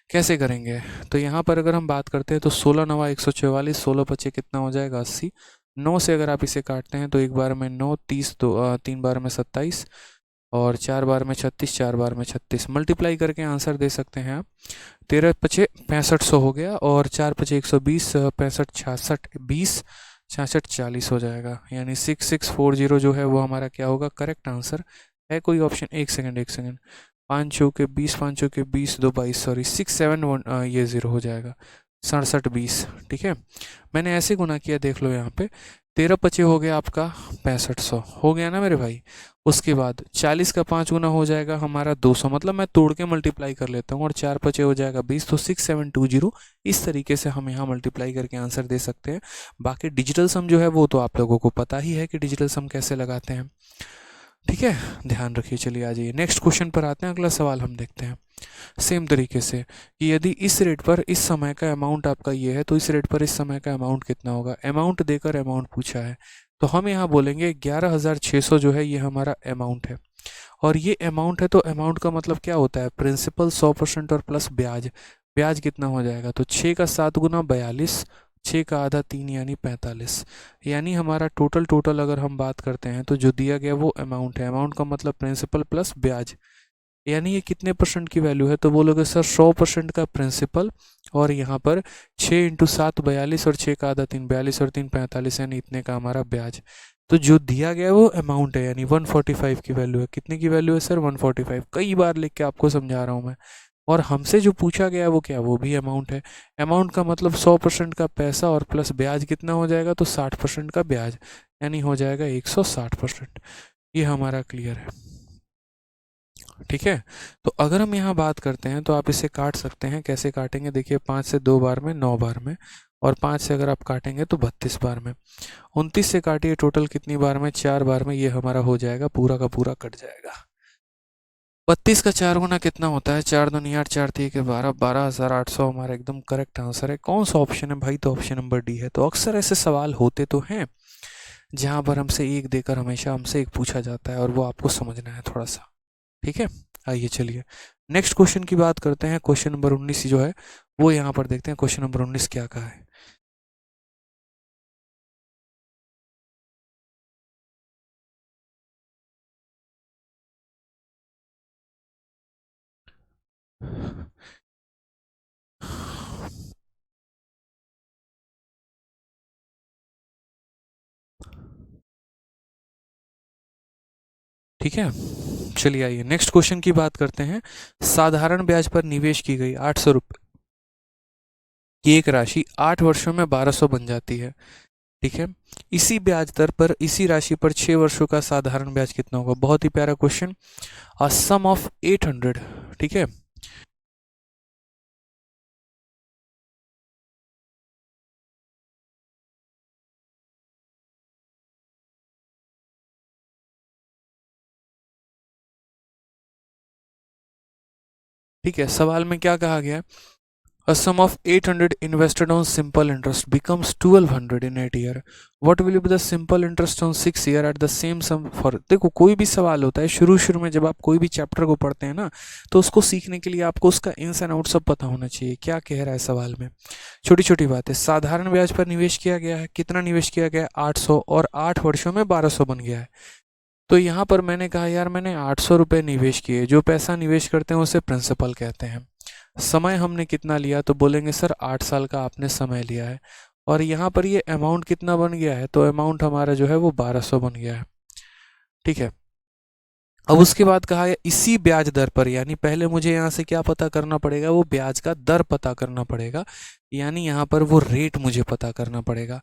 कैसे करेंगे। तो यहाँ पर अगर हम बात करते हैं तो 16 नवा 144, 16 पचे कितना हो जाएगा, 80। 9 से अगर आप इसे काटते हैं तो एक बार में 9, 30, तो 3 बार में 27, और 4 बार में 36, 4 बार में 36, मल्टीप्लाई करके आंसर दे सकते हैं आप। 13 पचे 6500 हो गया, और 4 पचे 120, 65 66 20, 66 40 हो जाएगा। यानी 6640 जो है वो हमारा क्या होगा, करेक्ट आंसर है। कोई ऑप्शन, एक सेकंड एक सेकंड, 5 चौके 20, 5 चौके 20, 2 22, सॉरी 671 ये 0 हो जाएगा। 67 20, ठीक है। मैंने ऐसे गुना किया, देख लो यहाँ पे 13 पचे हो गया आपका 6500, हो गया ना मेरे भाई। उसके बाद 40 का 5 गुना हो जाएगा हमारा 200, मतलब मैं तोड़ के मल्टीप्लाई कर लेता हूँ, और 4 पचे हो जाएगा 20, तो 6720। इस तरीके से हम यहाँ मल्टीप्लाई करके आंसर दे सकते हैं। बाकी डिजिटल सम जो है वो तो आप लोगों को पता ही है कि डिजिटल सम कैसे लगाते हैं, ठीक है, ध्यान रखिए। चलिए आ जाइए नेक्स्ट क्वेश्चन पर आते हैं। अगला सवाल हम देखते हैं सेम तरीके से कि यदि इस रेट पर इस समय का अमाउंट आपका ये है, तो इस रेट पर इस समय का अमाउंट कितना होगा। अमाउंट देकर अमाउंट पूछा है, तो हम यहाँ बोलेंगे 11,600 जो है ये हमारा अमाउंट है। और ये अमाउंट है, तो अमाउंट का मतलब क्या होता है, प्रिंसिपल 100% और प्लस ब्याज। ब्याज कितना हो जाएगा, तो 6 का 7 गुना 42, 6 का आधा 3 यानी 45। यानी हमारा टोटल अगर हम बात करते हैं तो जो दिया गया वो अमाउंट है। अमाउंट का मतलब प्रिंसिपल प्लस ब्याज, यानी ये कितने परसेंट की वैल्यू है, तो बोलोगे सर 100% का प्रिंसिपल, और यहाँ पर 6 इंटू 7 42, और 6 का आधा 3 42, और 3 45, यानी इतने का हमारा ब्याज। तो जो दिया गया है वो अमाउंट है, यानी 145 की वैल्यू है। कितने की वैल्यू है सर, 145। कई बार लिख के आपको समझा रहा हूँ मैं। और हमसे जो पूछा गया है वो क्या, वो भी अमाउंट है। अमाउंट का मतलब 100% का पैसा और प्लस ब्याज कितना हो जाएगा, तो 60% का ब्याज, यानी हो जाएगा 160%। ये हमारा क्लियर है, ठीक है। तो अगर हम यहाँ बात करते हैं तो आप इसे काट सकते हैं। कैसे काटेंगे, देखिए 5 से 2 बार में 9 बार में, और 5 से अगर आप काटेंगे तो 32 बार में। 29 से काटिए, टोटल कितनी बार में, 4 बार में। ये हमारा हो जाएगा, पूरा का पूरा कट जाएगा। 32 का 4 गुना कितना होता है, 4 दूनी 8, 4 3 के 12, 12,800 हमारा एकदम करेक्ट आंसर है। कौन सा ऑप्शन है भाई, तो ऑप्शन नंबर डी है। तो अक्सर ऐसे सवाल होते तो हैं जहाँ पर हमसे एक देकर हमेशा हमसे एक पूछा जाता है, और वो आपको समझना है थोड़ा सा, ठीक है। आइए चलिए नेक्स्ट क्वेश्चन की बात करते हैं। क्वेश्चन नंबर 19 जो है वो यहाँ पर देखते हैं। क्वेश्चन नंबर 19 क्या कहा है। ठीक है, चलिए आइए नेक्स्ट क्वेश्चन की बात करते हैं। साधारण ब्याज पर निवेश की गई 800 रुपये की एक राशि 8 वर्षों में 1200 बन जाती है, ठीक है। इसी ब्याज दर पर इसी राशि पर 6 वर्षों का साधारण ब्याज कितना होगा। बहुत ही प्यारा क्वेश्चन। अ सम ऑफ 800, ठीक है। ठीक है, सवाल में क्या कहा गया है, a sum of 800 invested on simple interest becomes 1200 in 8 year. What will be the simple interest on 6 year at the same sum for। देखो कोई भी सवाल होता है शुरू में जब आप कोई भी चैप्टर को पढ़ते हैं ना, तो उसको सीखने के लिए आपको उसका इंस एंड आउट सब पता होना चाहिए। क्या कह रहा है सवाल में, छोटी छोटी बातें। साधारण ब्याज पर निवेश किया गया है, कितना निवेश किया गया है, 800, और 8 वर्षों में 1200 बन गया है। तो यहाँ पर मैंने कहा यार मैंने 800 रुपये निवेश किए। जो पैसा निवेश करते हैं उसे प्रिंसिपल कहते हैं। समय हमने कितना लिया, तो बोलेंगे सर 8 साल का आपने समय लिया है। और यहाँ पर ये अमाउंट कितना बन गया है, तो अमाउंट हमारा जो है वो 1200 बन गया है, ठीक है। अब उसके बाद कहा है इसी ब्याज दर पर, यानी पहले मुझे यहाँ से क्या पता करना पड़ेगा, वो ब्याज का दर पता करना पड़ेगा, यानी यहाँ पर वो रेट मुझे पता करना पड़ेगा,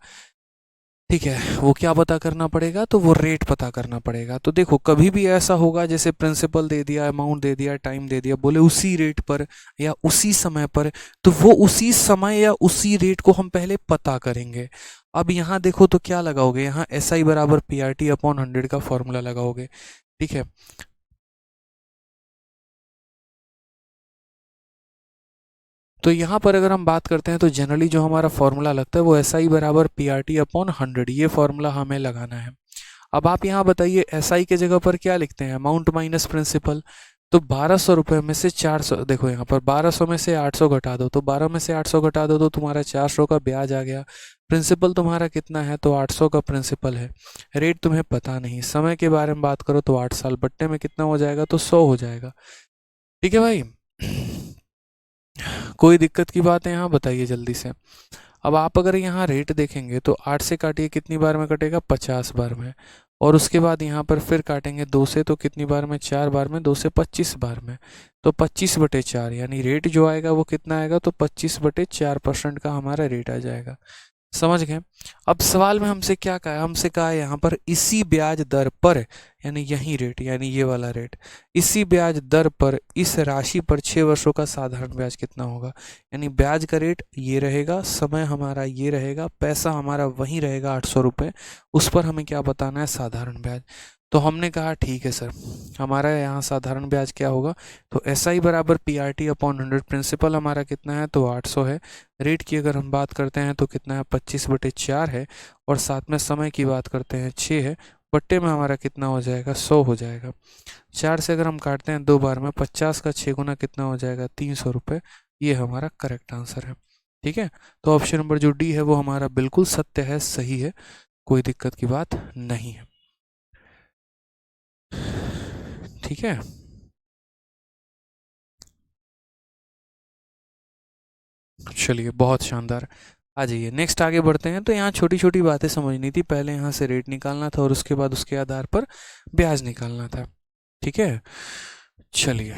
ठीक है। वो क्या पता करना पड़ेगा, तो वो रेट पता करना पड़ेगा। तो देखो कभी भी ऐसा होगा जैसे प्रिंसिपल दे दिया, अमाउंट दे दिया, टाइम दे दिया, बोले उसी रेट पर या उसी समय पर, तो वो उसी समय या उसी रेट को हम पहले पता करेंगे। अब यहाँ देखो तो क्या लगाओगे, यहाँ एस आई बराबर पी आर टी अपॉन 100 का फॉर्मूला लगाओगे, ठीक है। तो यहाँ पर अगर हम बात करते हैं तो जनरली जो हमारा फॉर्मूला लगता है वो एस आई बराबर पी आर टी अपॉन 100, ये फॉर्मूला हमें लगाना है। अब आप यहाँ बताइए एस आई के जगह पर क्या लिखते हैं, अमाउंट माइनस प्रिंसिपल। तो 1200 रुपये में से 400, देखो यहाँ पर 1200 में से 800 घटा दो, तो 12 में से 800 घटा दो तो तुम्हारा 400 का ब्याज आ गया। प्रिंसिपल तुम्हारा कितना है, तो 800 का प्रिंसिपल है। रेट तुम्हें पता नहीं। समय के बारे में बात करो तो 8 साल, बट्टे में कितना हो जाएगा, तो 100 हो जाएगा, ठीक है भाई। कोई दिक्कत की बात है यहाँ, बताइए जल्दी से। अब आप अगर यहाँ रेट देखेंगे तो 8 से काटिए, कितनी बार में कटेगा, 50 बार में। और उसके बाद यहाँ पर फिर काटेंगे 2 से, तो कितनी बार में, 4 बार में, 2 से 25 बार में, तो 25/4 यानी रेट जो आएगा वो कितना आएगा, तो 25/4% का हमारा रेट आ जाएगा। समझ गए। अब सवाल में हमसे क्या कहा है, हमसे कहा है यहाँ पर इसी ब्याज दर पर, यानी यही रेट, यानी ये वाला रेट, इसी ब्याज दर पर इस राशि पर 6 वर्षों का साधारण ब्याज कितना होगा। यानी ब्याज का रेट ये रहेगा, समय हमारा ये रहेगा, पैसा हमारा वही रहेगा 800 रुपये, उस पर हमें क्या बताना है, साधारण ब्याज। तो हमने कहा ठीक है सर, हमारा यहाँ साधारण ब्याज क्या होगा, तो SI बराबर PRT/100, प्रिंसिपल हमारा कितना है, तो 800 है। रेट की अगर हम बात करते हैं तो कितना है, 25/4 है, और साथ में समय की बात करते हैं 6 है, बट्टे में हमारा कितना हो जाएगा, 100 हो जाएगा। 4 से अगर हम काटते हैं 2 बार में, 50 का 6 गुना कितना हो जाएगा, 300 रुपये। ये हमारा करेक्ट आंसर है। ठीक है, तो ऑप्शन नंबर जो डी है वो हमारा बिल्कुल सत्य है, सही है, कोई दिक्कत की बात नहीं है। ठीक है, चलिए बहुत शानदार। आ जाइए नेक्स्ट आगे बढ़ते हैं। तो यहाँ छोटी छोटी बातें समझनी थी, पहले यहाँ से रेट निकालना था और उसके बाद उसके आधार पर ब्याज निकालना था। ठीक है, चलिए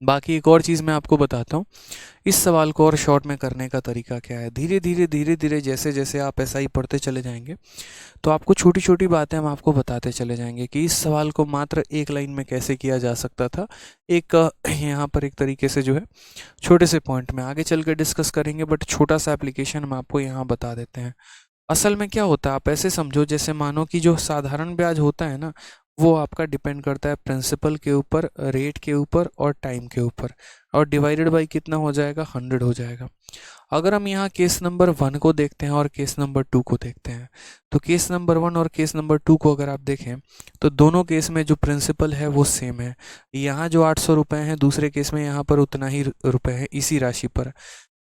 बाकी एक और चीज़ मैं आपको बताता हूँ, इस सवाल को और शॉर्ट में करने का तरीका क्या है। धीरे धीरे जैसे जैसे आप SI पढ़ते चले जाएंगे तो आपको छोटी छोटी बातें हम आपको बताते चले जाएंगे कि इस सवाल को मात्र एक लाइन में कैसे किया जा सकता था। एक यहाँ पर एक तरीके से जो है छोटे से पॉइंट में आगे चल कर डिस्कस करेंगे, बट छोटा सा एप्लीकेशन हम आपको यहाँ बता देते हैं। असल में क्या होता है, आप ऐसे समझो जैसे मानो कि जो साधारण ब्याज होता है ना, वो आपका डिपेंड करता है प्रिंसिपल के ऊपर, रेट के ऊपर और टाइम के ऊपर, और डिवाइडेड बाई कितना हो जाएगा, 100 हो जाएगा। अगर हम यहाँ केस नंबर 1 को देखते हैं और केस नंबर 2 को देखते हैं, तो केस नंबर 1 और केस नंबर 2 को अगर आप देखें तो दोनों केस में जो प्रिंसिपल है वो सेम है। यहाँ जो 800 रुपये हैं, दूसरे केस में यहाँ पर उतना ही रुपए है इसी राशि पर।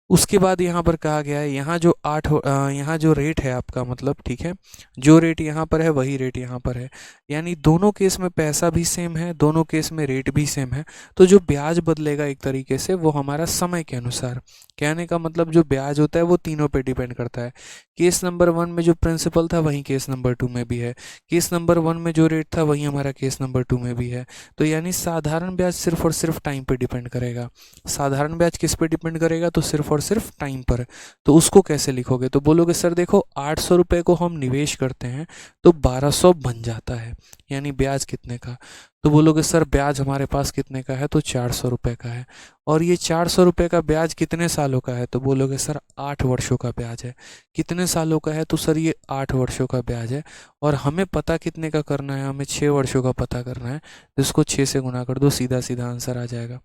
उसके बाद यहाँ पर कहा गया है, यहाँ जो रेट है आपका, मतलब ठीक है, जो रेट यहाँ पर है वही रेट यहाँ पर है, यानी दोनों केस में पैसा भी सेम है, दोनों केस में रेट भी सेम है। तो जो ब्याज बदलेगा एक तरीके से वो हमारा समय के अनुसार, कहने का मतलब जो ब्याज होता है वो तीनों पे डिपेंड करता है। केस नंबर 1 में जो प्रिंसिपल था वही केस नंबर 2 में भी है, केस नंबर 1 में जो रेट था वही हमारा केस नंबर 2 में भी है। तो यानी साधारण ब्याज सिर्फ और सिर्फ टाइम पे डिपेंड करेगा। साधारण ब्याज किस पे डिपेंड करेगा, तो सिर्फ और सिर्फ टाइम पर। तो उसको कैसे लिखोगे, तो बोलोगे सर देखो 800 रुपये को हम निवेश करते हैं तो 1200 बन जाता है, यानी ब्याज कितने का, तो बोलोगे सर ब्याज हमारे पास कितने का है, तो 400 रुपये का है। और ये 400 रुपये का ब्याज कितने सालों का है, तो बोलोगे सर 8 वर्षों का ब्याज है। कितने सालों का है, तो सर ये 8 वर्षों का ब्याज है। और हमें पता कितने का करना है, हमें 6 वर्षों का पता करना है, जिसको 6 से गुना कर दो, सीधा सीधा आंसर आ जाएगा।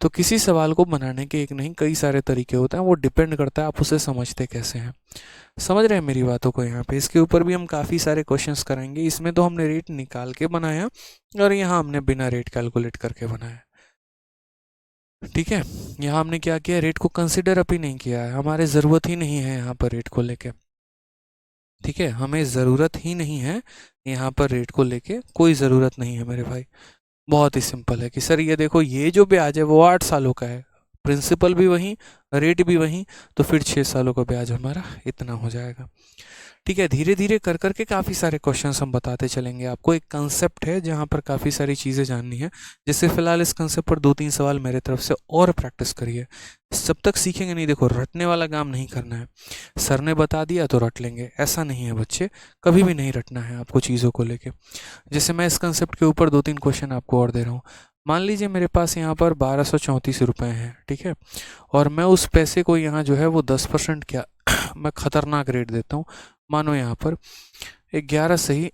तो किसी सवाल को बनाने के एक नहीं कई सारे तरीके होते हैं, वो डिपेंड करता है आप उसे समझते कैसे हैं। समझ रहे हैं मेरी बातों को। यहाँ पे इसके ऊपर भी हम काफ़ी सारे क्वेश्चंस कराएंगे। इसमें तो हमने रेट निकाल के बनाया और यहाँ हमने बिना रेट कैलकुलेट करके बनाया। ठीक है, यहाँ हमने क्या किया, रेट को कंसिडर अभी नहीं किया है, हमारे ज़रूरत ही नहीं है यहाँ पर रेट को लेके। ठीक है, हमें ज़रूरत ही नहीं है यहाँ पर रेट को लेके, कोई ज़रूरत नहीं है मेरे भाई। बहुत ही सिंपल है कि सर ये देखो ये जो ब्याज है वो 8 सालों का है, प्रिंसिपल भी वही, रेट भी वही, तो फिर 6 सालों का ब्याज हमारा इतना हो जाएगा। ठीक है, धीरे धीरे कर करके काफ़ी सारे क्वेश्चंस हम बताते चलेंगे आपको। एक कंसेप्ट है जहाँ पर काफ़ी सारी चीज़ें जाननी है, जैसे फिलहाल इस कंसेप्ट पर 2-3 सवाल मेरे तरफ से और प्रैक्टिस करिए। जब तक सीखेंगे नहीं, देखो रटने वाला काम नहीं करना है, सर ने बता दिया तो रट लेंगे, ऐसा नहीं है बच्चे, कभी भी नहीं रटना है आपको चीज़ों को लेके। जैसे मैं इस कंसेप्ट के ऊपर 2-3 क्वेश्चन आपको और दे रहा हूँ। मान लीजिए मेरे पास यहाँ पर 1234 रुपये हैं, ठीक है, और मैं उस पैसे को यहाँ जो है वो 10% क्या मैं खतरनाक रेट देता हूँ, मानो यहाँ पर 11 सही,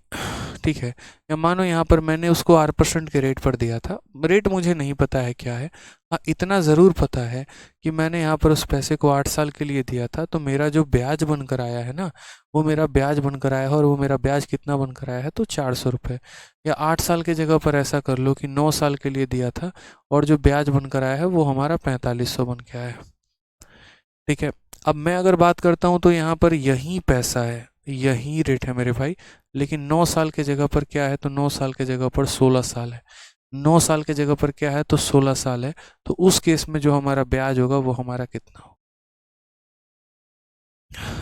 ठीक है, या मानो यहाँ पर मैंने उसको 8% के रेट पर दिया था। रेट मुझे नहीं पता है क्या है, हाँ इतना ज़रूर पता है कि मैंने यहाँ पर उस पैसे को 8 साल के लिए दिया था, तो मेरा जो ब्याज बनकर आया है ना, वो मेरा ब्याज बनकर आया है, और वो मेरा ब्याज कितना बनकर आया है, तो 400 रुपये। या 8 साल की जगह पर ऐसा कर लो कि 9 साल के लिए दिया था और जो ब्याज बनकर आया है वो हमारा 4500 बन के आया है। ठीक है, अब मैं अगर बात करता हूँ तो यहाँ पर यही पैसा है, यही रेट है मेरे भाई, लेकिन 9 साल के जगह पर क्या है, तो 9 साल के जगह पर 16 साल है। 9 साल के जगह पर क्या है, तो 16 साल है। तो उस केस में जो हमारा ब्याज होगा वो हमारा कितना होगा,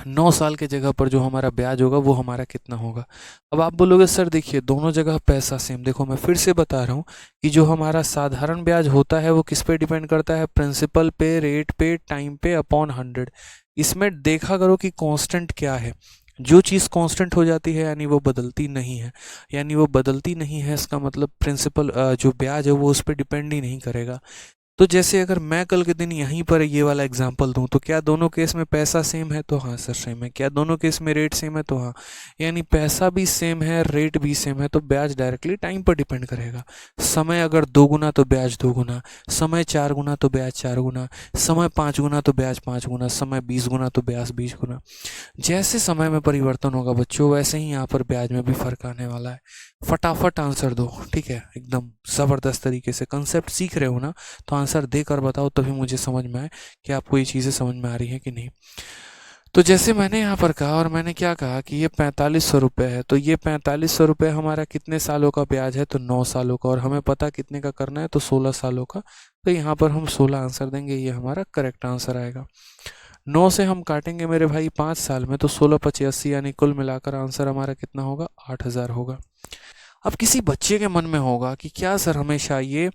9 साल के जगह पर जो हमारा ब्याज होगा वो हमारा कितना होगा। अब आप बोलोगे सर देखिए दोनों जगह पैसा सेम। देखो मैं फिर से बता रहा हूँ कि जो हमारा साधारण ब्याज होता है वो किस पे डिपेंड करता है, प्रिंसिपल पे, रेट पे, टाइम पे अपॉन 100। इसमें देखा करो कि कांस्टेंट क्या है। जो चीज़ कांस्टेंट हो जाती है यानी वो बदलती नहीं है, यानी वो बदलती नहीं है इसका मतलब प्रिंसिपल जो ब्याज है वो उस पर डिपेंड ही नहीं करेगा। तो जैसे अगर मैं कल के दिन यहीं पर ये वाला एग्जांपल दूं तो क्या दोनों केस में पैसा सेम है, तो हाँ सर सेम है। क्या दोनों केस में रेट सेम है, तो हाँ। यानी पैसा भी सेम है, रेट भी सेम है, तो ब्याज डायरेक्टली टाइम पर डिपेंड करेगा। समय अगर 2 गुना तो ब्याज 2 गुना, समय 4 गुना तो ब्याज 4 गुना, समय 5 गुना तो ब्याज 5 गुना, समय 20 गुना तो ब्याज 20 गुना। जैसे समय में परिवर्तन होगा बच्चों वैसे ही यहाँ पर ब्याज में भी फर्क आने वाला है। फटाफट आंसर दो, ठीक है, एकदम ज़बरदस्त तरीके से। कंसेप्ट सीख रहे हो ना, तो आंसर देकर बताओ तभी मुझे समझ में आए कि आपको ये चीज़ें समझ में आ रही हैं कि नहीं। तो जैसे मैंने यहाँ पर कहा, और मैंने क्या कहा कि ये 4500 रुपये है, तो ये 4500 रुपये हमारा कितने सालों का ब्याज है, तो 9 सालों का, और हमें पता कितने का करना है, तो 16 सालों का। तो यहाँ पर हम 16 आंसर देंगे, ये हमारा करेक्ट आंसर आएगा। 9 से हम काटेंगे मेरे भाई 5 साल में, तो 16 पचे 80, यानी कुल मिलाकर आंसर हमारा कितना होगा, 8000 होगा। अब किसी बच्चे के मन में होगा कि क्या सर हमेशा ये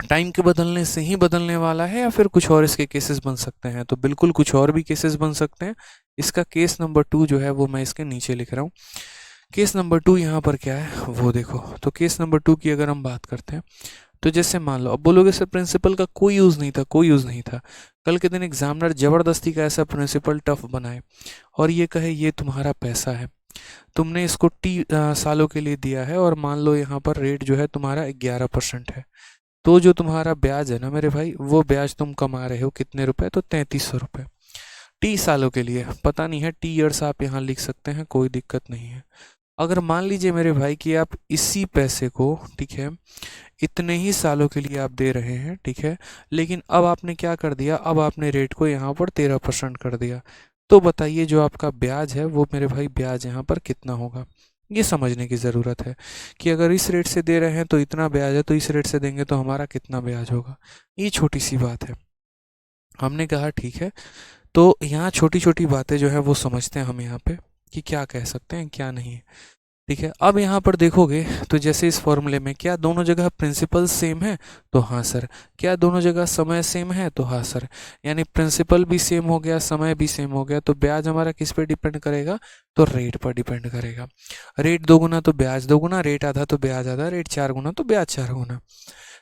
टाइम के बदलने से ही बदलने वाला है या फिर कुछ और इसके केसेस बन सकते हैं। तो बिल्कुल कुछ और भी केसेस बन सकते हैं। इसका केस नंबर 2 जो है वो मैं इसके नीचे लिख रहा हूँ। केस नंबर 2 यहाँ पर क्या है वो देखो। तो केस नंबर 2 की अगर हम बात करते हैं तो जैसे मान लो, अब बोलोगे सर प्रिंसिपल का कोई यूज़ नहीं था, कोई यूज़ नहीं था। कल के दिन एग्जामिनर ज़बरदस्ती का ऐसा प्रिंसिपल टफ बनाए और ये कहे ये तुम्हारा पैसा है, तुमने इसको सालों के लिए दिया है, और मान लो यहाँ पर रेट जो है तुम्हारा 11% है। तो जो तुम्हारा ब्याज है ना मेरे भाई, वो ब्याज तुम कमा रहे हो कितने रुपए, तो 3300 रुपये 30 सालों के लिए। पता नहीं है, टी ईयर्स आप यहाँ लिख सकते हैं, कोई दिक्कत नहीं है। अगर मान लीजिए मेरे भाई कि आप इसी पैसे को, ठीक है, इतने ही सालों के लिए आप दे रहे हैं, ठीक है, लेकिन अब आपने क्या कर दिया, अब आपने रेट को यहाँ पर 13% कर दिया। तो बताइए जो आपका ब्याज है वो मेरे भाई ब्याज यहाँ पर कितना होगा। ये समझने की ज़रूरत है कि अगर इस रेट से दे रहे हैं तो इतना ब्याज है, तो इस रेट से देंगे तो हमारा कितना ब्याज होगा। ये छोटी सी बात है। हमने कहा ठीक है, तो यहाँ छोटी छोटी बातें जो है वो समझते हैं हम यहाँ पे कि क्या कह सकते हैं क्या नहीं है, ठीक है। अब यहाँ पर देखोगे तो जैसे इस फॉर्मूले में क्या दोनों जगह प्रिंसिपल सेम है, तो हाँ सर। क्या दोनों जगह समय सेम है, तो हाँ सर। यानी प्रिंसिपल भी सेम हो गया, समय भी सेम हो गया, तो ब्याज हमारा किस पे डिपेंड करेगा, तो रेट पर डिपेंड करेगा। रेट 2 गुना तो ब्याज 2 गुना, रेट आधा तो ब्याज आधा, रेट 4 गुना तो ब्याज 4 गुना।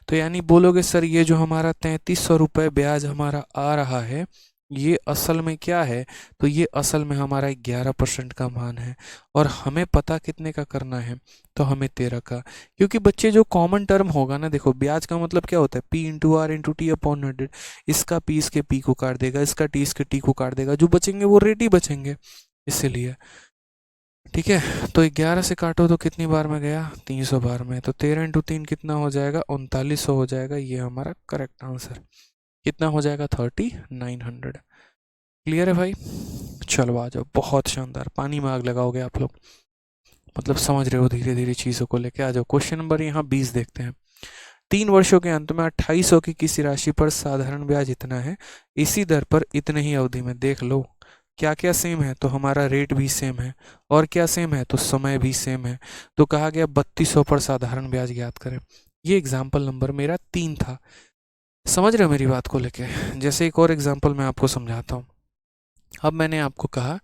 तो यानी बोलोगे सर ये जो हमारा 3300 रुपये ब्याज हमारा आ रहा है, ये असल में क्या है, तो ये असल में हमारा 11% का मान है, और हमें पता कितने का करना है, तो हमें 13 का। क्योंकि बच्चे जो कॉमन टर्म होगा ना, देखो ब्याज का मतलब क्या होता है, P into R into T upon 100। इसका पी इसके पी को काट देगा, इसका टी इसके टी को काट देगा, जो बचेंगे वो रेट ही बचेंगे, इसीलिए, ठीक है। तो 11 से काटो तो कितनी बार में गया, 300 बार में, तो 13 इंटू 3 कितना हो जाएगा, 3900 हो जाएगा। ये हमारा करेक्ट आंसर कितना हो जाएगा, 3900। क्लियर है भाई। चलो आ जाओ, बहुत शानदार, पानी में आग लगाओगे आप लोग, मतलब समझ रहे हो धीरे धीरे चीज़ों को लेके। आ जाओ क्वेश्चन नंबर यहाँ 20 देखते हैं। 3 वर्षों के अंत में 2800 की किसी राशि पर साधारण ब्याज इतना है, इसी दर पर इतने ही अवधि में। देख लो क्या क्या सेम है, तो हमारा रेट भी सेम है, और क्या सेम है, तो समय भी सेम है। तो कहा गया 3200 पर साधारण ब्याज ज्ञात करें। ये एग्जाम्पल नंबर मेरा 3 था। समझ रहे हो मेरी बात को लेके। जैसे एक और एग्जाम्पल मैं आपको समझाता हूँ। अब मैंने आपको कहा,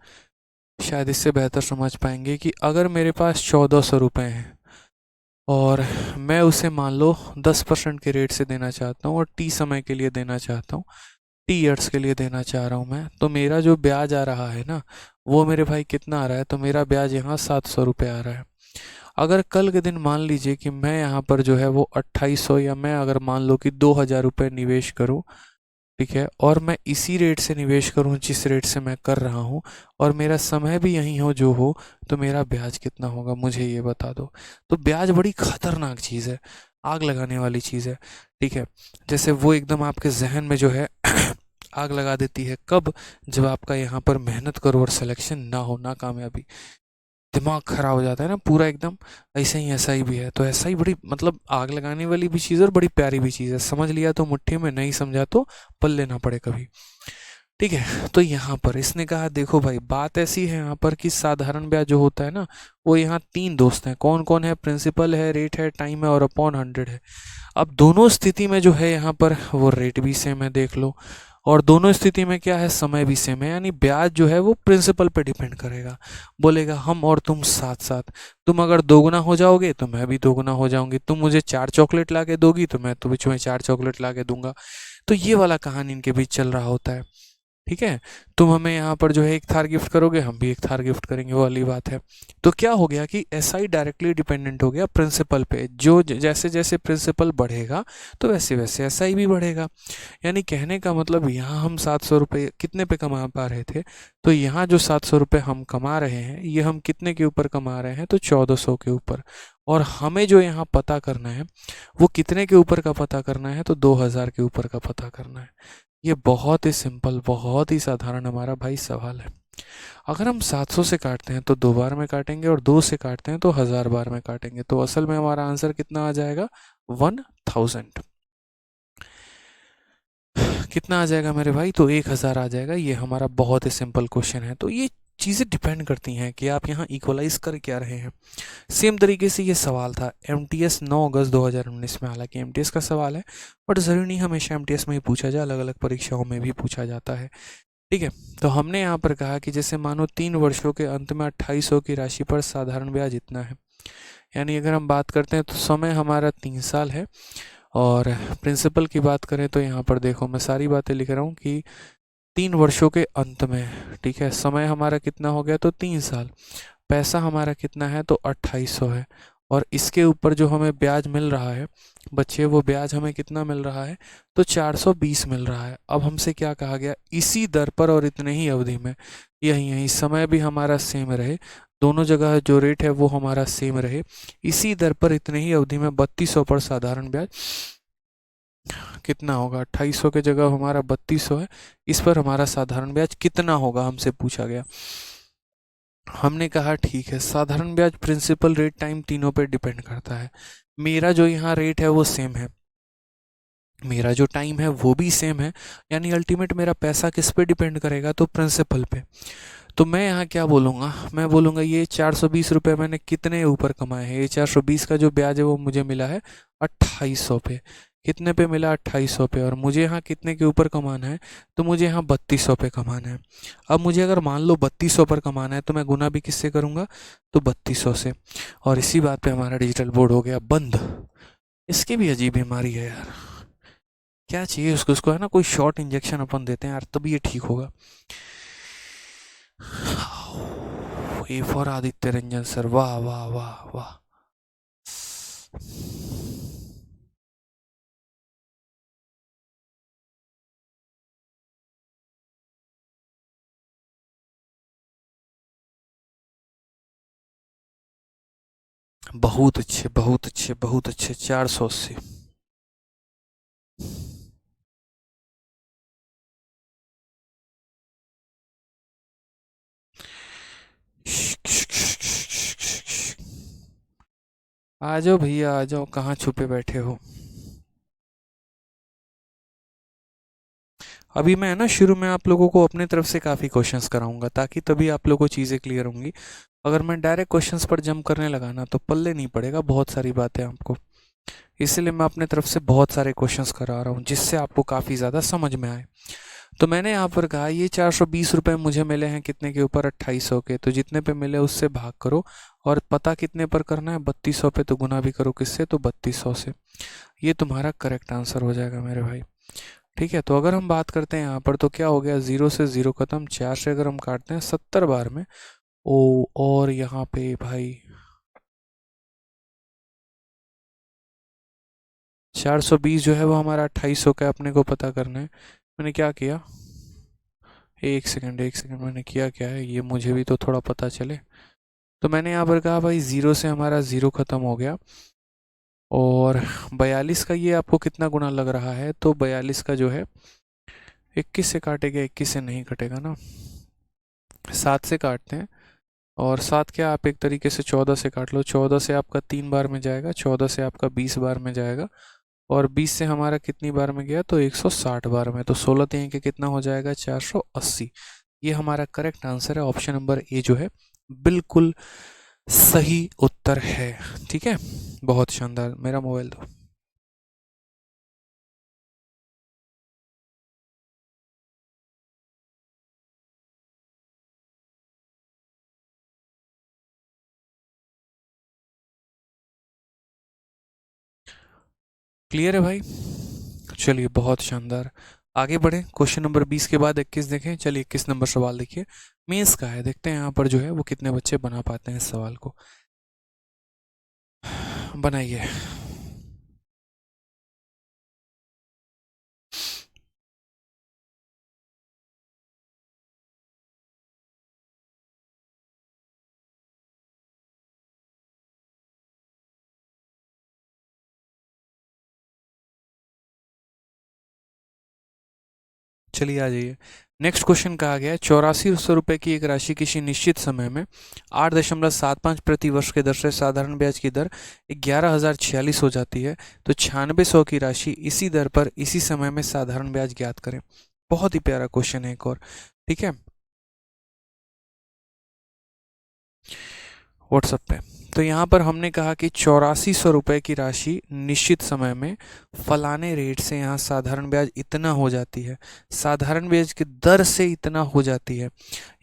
शायद इससे बेहतर समझ पाएंगे, कि अगर मेरे पास 1400 रुपये हैं और मैं उसे मान लो 10% के रेट से देना चाहता हूँ, और टी समय के लिए देना चाहता हूँ, टी ईयर्स के लिए देना चाह रहा हूँ मैं, तो मेरा जो ब्याज आ रहा है ना, वो मेरे भाई कितना आ रहा है, तो मेरा ब्याज यहाँ 700 रुपये आ रहा है। अगर कल के दिन मान लीजिए कि मैं यहाँ पर जो है वो 2800, या मैं अगर मान लो कि 2000 रुपये निवेश करूँ, ठीक है, और मैं इसी रेट से निवेश करूं जिस रेट से मैं कर रहा हूं, और मेरा समय भी यही हो जो हो, तो मेरा ब्याज कितना होगा, मुझे ये बता दो। तो ब्याज बड़ी खतरनाक चीज़ है, आग लगाने वाली चीज़ है, ठीक है। जैसे वो एकदम आपके जहन में जो है आग लगा देती है, कब, जब आपका यहाँ पर मेहनत करो और सिलेक्शन ना हो, ना कामयाबी, दिमाग खराब हो जाता है ना पूरा एकदम। ऐसे ही ऐसा ही भी है, तो ऐसा ही बड़ी मतलब आग लगाने वाली भी चीज़ है और बड़ी प्यारी भी चीज़ है। समझ लिया तो मुट्ठी में, नहीं समझा तो पल्ले ना पड़े कभी, ठीक है। तो यहाँ पर इसने कहा देखो भाई बात ऐसी है यहाँ पर कि साधारण ब्याज जो होता है ना, वो यहाँ तीन दोस्त हैं। कौन कौन है? प्रिंसिपल है, रेट है, टाइम है और अपॉन 100 है। अब दोनों स्थिति में जो है यहाँ पर वो रेट भी सेम है, देख लो, और दोनों स्थिति में क्या है, समय भी सेम है। यानी ब्याज जो है वो प्रिंसिपल पे डिपेंड करेगा। बोलेगा हम और तुम साथ साथ, तुम अगर दोगुना हो जाओगे तो मैं भी दोगुना हो जाऊंगी, तुम मुझे 4 चॉकलेट ला के दोगी तो मैं तुम्हें 4 चॉकलेट ला के दूंगा। तो ये वाला कहानी इनके बीच चल रहा होता है। ठीक है। तुम हमें यहाँ पर जो है एक थार गिफ्ट करोगे, हम भी एक थार गिफ्ट करेंगे, वो वाली बात है। तो क्या हो गया कि एसआई डायरेक्टली डिपेंडेंट हो गया प्रिंसिपल पे। जो जैसे जैसे प्रिंसिपल बढ़ेगा तो वैसे वैसे एसआई भी बढ़ेगा। यानी कहने का मतलब यहाँ हम 700 रुपये कितने पे कमा पा रहे थे, तो यहाँ जो 700 रुपये हम कमा रहे हैं ये हम कितने के ऊपर कमा रहे हैं, तो 1400 के ऊपर। और हमें जो यहाँ पता करना है वो कितने के ऊपर का पता करना है, तो 2000 के ऊपर का पता करना है। ये बहुत ही सिंपल, बहुत ही साधारण हमारा भाई सवाल है। अगर हम 700 से काटते हैं तो 2 बार में काटेंगे, और 2 से काटते हैं तो 1000 बार में काटेंगे। तो असल में हमारा आंसर कितना आ जाएगा? 1000। कितना आ जाएगा मेरे भाई? तो 1000 आ जाएगा। ये हमारा बहुत ही सिंपल क्वेश्चन है। तो ये चीज़ें डिपेंड करती हैं कि आप यहाँ इक्वलाइज कर क्या रहे हैं। सेम तरीके से ये सवाल था एमटीएस 9 अगस्त 2019 में। हालांकि एमटीएस का सवाल है, बट ज़रूरी नहीं हमेशा एमटीएस में ही पूछा जाए, अलग अलग परीक्षाओं में भी पूछा जाता है। ठीक है। तो हमने यहाँ पर कहा कि जैसे मानो 3 वर्षों के अंत में 2800 की राशि पर साधारण ब्याज इतना है। यानी अगर हम बात करते हैं तो समय हमारा 3 साल है, और प्रिंसिपल की बात करें तो यहाँ पर देखो मैं सारी बातें लिख रहा हूँ कि 3 वर्षों के अंत में, ठीक है, समय हमारा कितना हो गया, तो 3 साल। पैसा हमारा कितना है, तो 2800 है। और इसके ऊपर जो हमें ब्याज मिल रहा है बच्चे, वो ब्याज हमें कितना मिल रहा है, तो 420 मिल रहा है। अब हमसे क्या कहा गया, इसी दर पर और इतने ही अवधि में, यही यही समय भी हमारा सेम रहे, दोनों जगह जो रेट है वो हमारा सेम रहे, इसी दर पर इतने ही अवधि में 3200 पर साधारण ब्याज कितना होगा। 2800 के जगह हमारा 3200 है, इस पर हमारा साधारण ब्याज कितना होगा हमसे पूछा गया। हमने कहा ठीक है, साधारण ब्याज प्रिंसिपल रेट टाइम तीनों पे डिपेंड करता है। मेरा जो यहाँ रेट है वो सेम है, मेरा जो टाइम है वो भी सेम है। यानी अल्टीमेट मेरा पैसा किस पे डिपेंड करेगा, तो प्रिंसिपल पे। तो मैं यहाँ क्या बोलूँगा, मैं बोलूँगा ये 420 रुपये मैंने कितने ऊपर कमाए हैं। ये 420 का जो ब्याज है वो मुझे मिला है 2800 पे। कितने पे मिला? 2800 पे। और मुझे यहाँ कितने के ऊपर कमाना है, तो मुझे यहाँ 3200 पे कमाना है। अब मुझे अगर मान लो 3200 पर कमाना है तो मैं गुना भी किससे करूँगा, तो 3200 से। और इसी बात पे हमारा डिजिटल बोर्ड हो गया बंद। इसकी भी अजीब बीमारी है यार, क्या चाहिए उसको, उसको है ना कोई शॉर्ट इंजेक्शन अपन देते हैं यार, तभी ये ठीक होगा। A for Aditya Ranjan sir, वाह वाह वाह वाह। बहुत अच्छे, बहुत अच्छे, बहुत अच्छे। 480। आ जाओ भैया आ जाओ, कहाँ छुपे बैठे हो। अभी मैं ना शुरू में आप लोगों को अपने तरफ से काफ़ी क्वेश्चंस कराऊंगा, ताकि तभी आप लोगों को चीज़ें क्लियर होंगी। अगर मैं डायरेक्ट क्वेश्चंस पर जंप करने लगा ना तो पल्ले नहीं पड़ेगा बहुत सारी बातें आपको। इसलिए मैं अपने तरफ से बहुत सारे क्वेश्चंस करा रहा हूँ जिससे आपको काफ़ी ज़्यादा समझ में आए। तो मैंने यहाँ पर कहा ये 420 रुपये मुझे मिले हैं कितने के ऊपर, 2800 के। तो जितने पे मिले उससे भाग करो, और पता कितने पर करना है, 3200 पे। तो गुना भी करो किससे, तो 3200 से। ये तुम्हारा करेक्ट आंसर हो जाएगा मेरे भाई। ठीक है। तो अगर हम बात करते हैं यहाँ पर तो क्या हो गया, 0 से 0 खत्म। 4 से अगर हम काटते हैं 70 बार में, ओ, और यहाँ पे भाई 420 जो है वो हमारा 2800 का अपने को पता करना है। मैंने क्या किया, एक सेकंड एक सेकंड, मैंने किया क्या है ये मुझे भी तो थोड़ा पता चले। तो मैंने यहाँ पर कहा भाई 0 से हमारा 0 खत्म हो गया, और 42 का ये आपको कितना गुना लग रहा है, तो 42 का जो है 21 से काटेगा, 21 से नहीं कटेगा ना, 7 से काटते हैं। और 7 क्या, आप एक तरीके से 14 से काट लो। 14 से आपका 3 बार में जाएगा, 14 से आपका 20 बार में जाएगा, और 20 से हमारा कितनी बार में गया, तो 160 बार में, तो 16 3 के कितना हो जाएगा, 480। ये हमारा करेक्ट आंसर है, ऑप्शन नंबर ए जो है बिल्कुल सही उत्तर है। ठीक है, बहुत शानदार। मेरा मोबाइल दो। क्लियर है भाई? चलिए बहुत शानदार। आगे बढ़े, क्वेश्चन नंबर 20 के बाद 21 देखें। चलिए 21 नंबर सवाल देखिए, मेंस का है। देखते हैं यहाँ पर जो है वो कितने बच्चे बना पाते हैं इस सवाल को। बनाइए। चलिए आ जाइए। नेक्स्ट क्वेश्चन कहा गया है 8400 रुपये की एक राशि किसी निश्चित समय में 8.75 प्रति वर्ष के दर से साधारण ब्याज की दर 11,046 हो जाती है, तो 9600 की राशि इसी दर पर इसी समय में साधारण ब्याज ज्ञात करें। बहुत ही प्यारा क्वेश्चन है एक और। ठीक है, व्हाट्सएप पे। तो यहाँ पर हमने कहा कि 8400 रुपये की राशि निश्चित समय में फलाने रेट से यहाँ साधारण ब्याज इतना हो जाती है, साधारण ब्याज की दर से इतना हो जाती है।